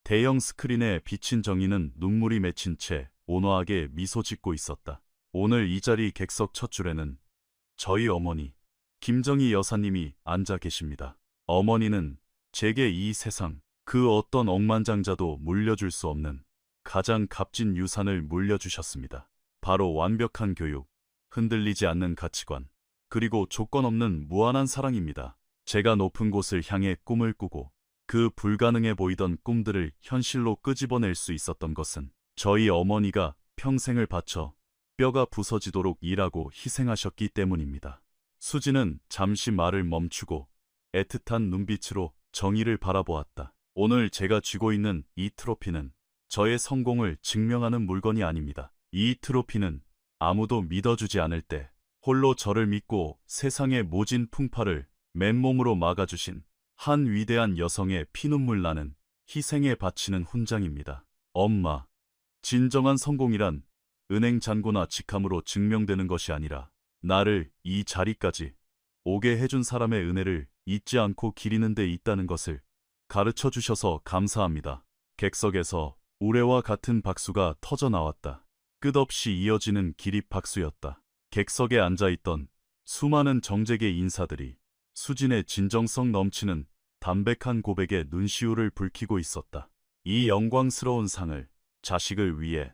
대형 스크린에 비친 정희는 눈물이 맺힌 채 온화하게 미소 짓고 있었다. 오늘 이 자리 객석 첫 줄에는 저희 어머니, 김정희 여사님이 앉아 계십니다. 어머니는 제게 이 세상 그 어떤 억만장자도 물려줄 수 없는 가장 값진 유산을 물려주셨습니다. 바로 완벽한 교육, 흔들리지 않는 가치관, 그리고 조건 없는 무한한 사랑입니다. 제가 높은 곳을 향해 꿈을 꾸고 그 불가능해 보이던 꿈들을 현실로 끄집어낼 수 있었던 것은 저희 어머니가 평생을 바쳐 뼈가 부서지도록 일하고 희생하셨기 때문입니다. 수지는 잠시 말을 멈추고 애틋한 눈빛으로 정희를 바라보았다. 오늘 제가 쥐고 있는 이 트로피는 저의 성공을 증명하는 물건이 아닙니다. 이 트로피는 아무도 믿어주지 않을 때 홀로 저를 믿고 세상의 모진 풍파를 맨몸으로 막아주신 한 위대한 여성의 피눈물 나는 희생에 바치는 훈장입니다. 엄마, 진정한 성공이란 은행 잔고나 직함으로 증명되는 것이 아니라 나를 이 자리까지 오게 해준 사람의 은혜를 잊지 않고 기리는 데 있다는 것을 가르쳐 주셔서 감사합니다. 객석에서 우레와 같은 박수가 터져 나왔다. 끝없이 이어지는 기립박수였다. 객석에 앉아있던 수많은 정재계 인사들이 수진의 진정성 넘치는 담백한 고백에 눈시울을 붉히고 있었다. 이 영광스러운 상을 자식을 위해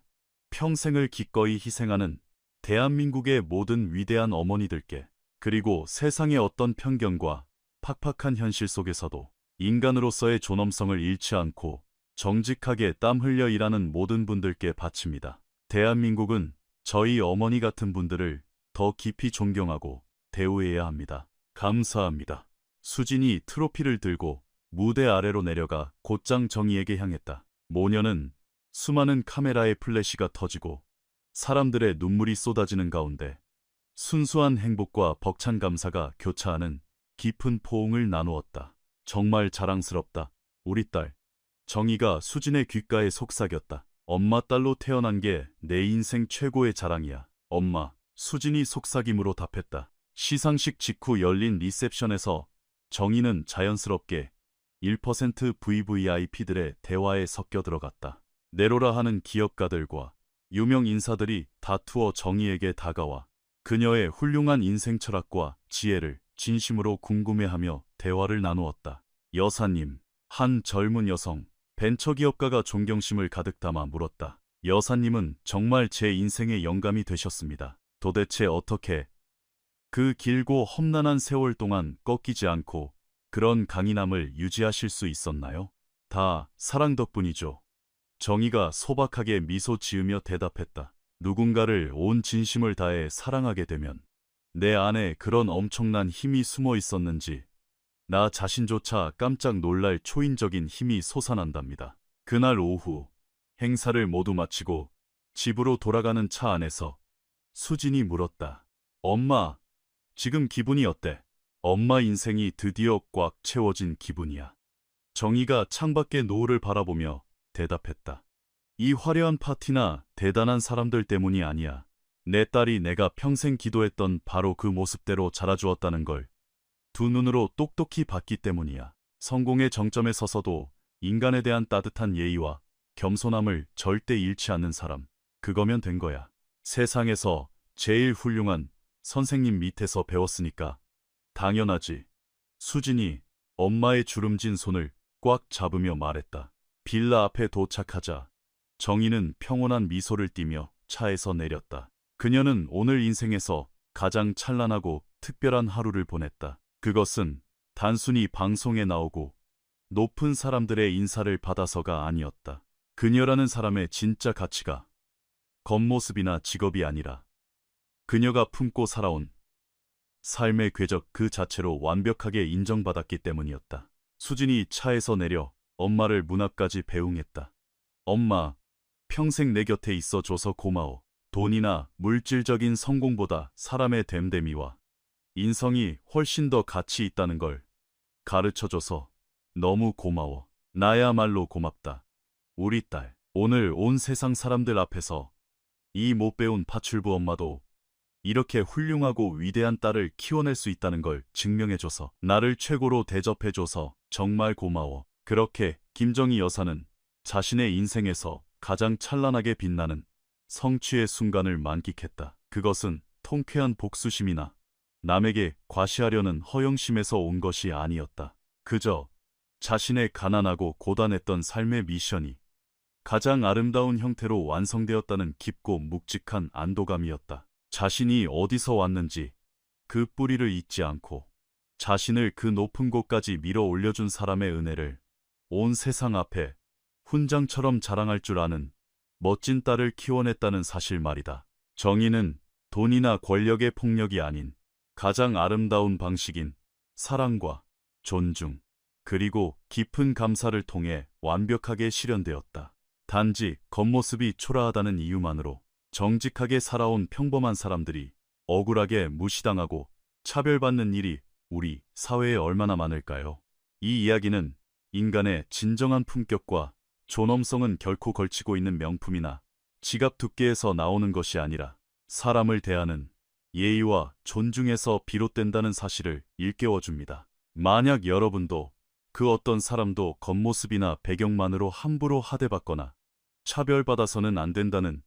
평생을 기꺼이 희생하는 대한민국의 모든 위대한 어머니들께, 그리고 세상의 어떤 편견과 팍팍한 현실 속에서도 인간으로서의 존엄성을 잃지 않고 정직하게 땀 흘려 일하는 모든 분들께 바칩니다. 대한민국은 저희 어머니 같은 분들을 더 깊이 존경하고 대우해야 합니다. 감사합니다. 수진이 트로피를 들고 무대 아래로 내려가 곧장 정희에게 향했다. 모녀는 수많은 카메라의 플래시가 터지고 사람들의 눈물이 쏟아지는 가운데 순수한 행복과 벅찬 감사가 교차하는 깊은 포옹을 나누었다. 정말 자랑스럽다. 우리 딸. 정희가 수진의 귓가에 속삭였다. 엄마 딸로 태어난 게 내 인생 최고의 자랑이야. 엄마. 수진이 속삭임으로 답했다. 시상식 직후 열린 리셉션에서 정희는 자연스럽게 1% VVIP들의 대화에 섞여 들어갔다. 내로라 하는 기업가들과 유명 인사들이 다투어 정희에게 다가와 그녀의 훌륭한 인생 철학과 지혜를 진심으로 궁금해하며 대화를 나누었다. 여사님, 한 젊은 여성, 벤처기업가가 존경심을 가득 담아 물었다. 여사님은 정말 제 인생의 영감이 되셨습니다. 도대체 어떻게 그 길고 험난한 세월 동안 꺾이지 않고 그런 강인함을 유지하실 수 있었나요? 다 사랑 덕분이죠. 정희가 소박하게 미소 지으며 대답했다. 누군가를 온 진심을 다해 사랑하게 되면 내 안에 그런 엄청난 힘이 숨어 있었는지 나 자신조차 깜짝 놀랄 초인적인 힘이 솟아난답니다. 그날 오후 행사를 모두 마치고 집으로 돌아가는 차 안에서 수진이 물었다. 엄마, 지금 기분이 어때? 엄마 인생이 드디어 꽉 채워진 기분이야. 정희가 창밖의 노을을 바라보며 대답했다. 이 화려한 파티나 대단한 사람들 때문이 아니야. 내 딸이 내가 평생 기도했던 바로 그 모습대로 자라주었다는 걸 두 눈으로 똑똑히 봤기 때문이야. 성공의 정점에 서서도 인간에 대한 따뜻한 예의와 겸손함을 절대 잃지 않는 사람, 그거면 된 거야. 세상에서 제일 훌륭한 선생님 밑에서 배웠으니까 당연하지. 수진이 엄마의 주름진 손을 꽉 잡으며 말했다. 빌라 앞에 도착하자 정희는 평온한 미소를 띠며 차에서 내렸다. 그녀는 오늘 인생에서 가장 찬란하고 특별한 하루를 보냈다. 그것은 단순히 방송에 나오고 높은 사람들의 인사를 받아서가 아니었다. 그녀라는 사람의 진짜 가치가 겉모습이나 직업이 아니라 그녀가 품고 살아온 삶의 궤적 그 자체로 완벽하게 인정받았기 때문이었다. 수진이 차에서 내려 엄마를 문 앞까지 배웅했다. 엄마, 평생 내 곁에 있어줘서 고마워. 돈이나 물질적인 성공보다 사람의 됨됨이와 인성이 훨씬 더 가치 있다는 걸 가르쳐줘서 너무 고마워. 나야말로 고맙다. 우리 딸, 오늘 온 세상 사람들 앞에서 이 못 배운 파출부 엄마도 이렇게 훌륭하고 위대한 딸을 키워낼 수 있다는 걸 증명해줘서 나를 최고로 대접해줘서 정말 고마워. 그렇게 김정희 여사는 자신의 인생에서 가장 찬란하게 빛나는 성취의 순간을 만끽했다. 그것은 통쾌한 복수심이나 남에게 과시하려는 허영심에서 온 것이 아니었다. 그저 자신의 가난하고 고단했던 삶의 미션이 가장 아름다운 형태로 완성되었다는 깊고 묵직한 안도감이었다. 자신이 어디서 왔는지 그 뿌리를 잊지 않고 자신을 그 높은 곳까지 밀어 올려준 사람의 은혜를 온 세상 앞에 훈장처럼 자랑할 줄 아는 멋진 딸을 키워냈다는 사실 말이다. 정의는 돈이나 권력의 폭력이 아닌 가장 아름다운 방식인 사랑과 존중, 그리고 깊은 감사를 통해 완벽하게 실현되었다. 단지 겉모습이 초라하다는 이유만으로 정직하게 살아온 평범한 사람들이 억울하게 무시당하고 차별받는 일이 우리 사회에 얼마나 많을까요? 이 이야기는 인간의 진정한 품격과 존엄성은 결코 걸치고 있는 명품이나 지갑 두께에서 나오는 것이 아니라 사람을 대하는 예의와 존중에서 비롯된다는 사실을 일깨워줍니다. 만약 여러분도 그 어떤 사람도 겉모습이나 배경만으로 함부로 하대받거나 차별받아서는 안 된다는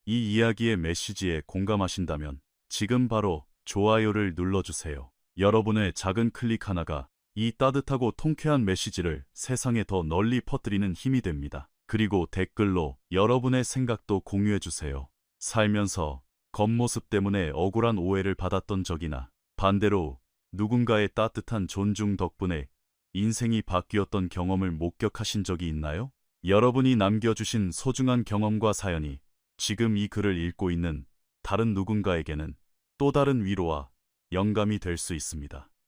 이 이야기의 메시지에 공감하신다면 지금 바로 좋아요를 눌러주세요. 여러분의 작은 클릭 하나가 이 따뜻하고 통쾌한 메시지를 세상에 더 널리 퍼뜨리는 힘이 됩니다. 그리고 댓글로 여러분의 생각도 공유해주세요. 살면서 겉모습 때문에 억울한 오해를 받았던 적이나 반대로 누군가의 따뜻한 존중 덕분에 인생이 바뀌었던 경험을 목격하신 적이 있나요? 여러분이 남겨주신 소중한 경험과 사연이 지금 이 글을 읽고 있는 다른 누군가에게는 또 다른 위로와 영감이 될 수 있습니다.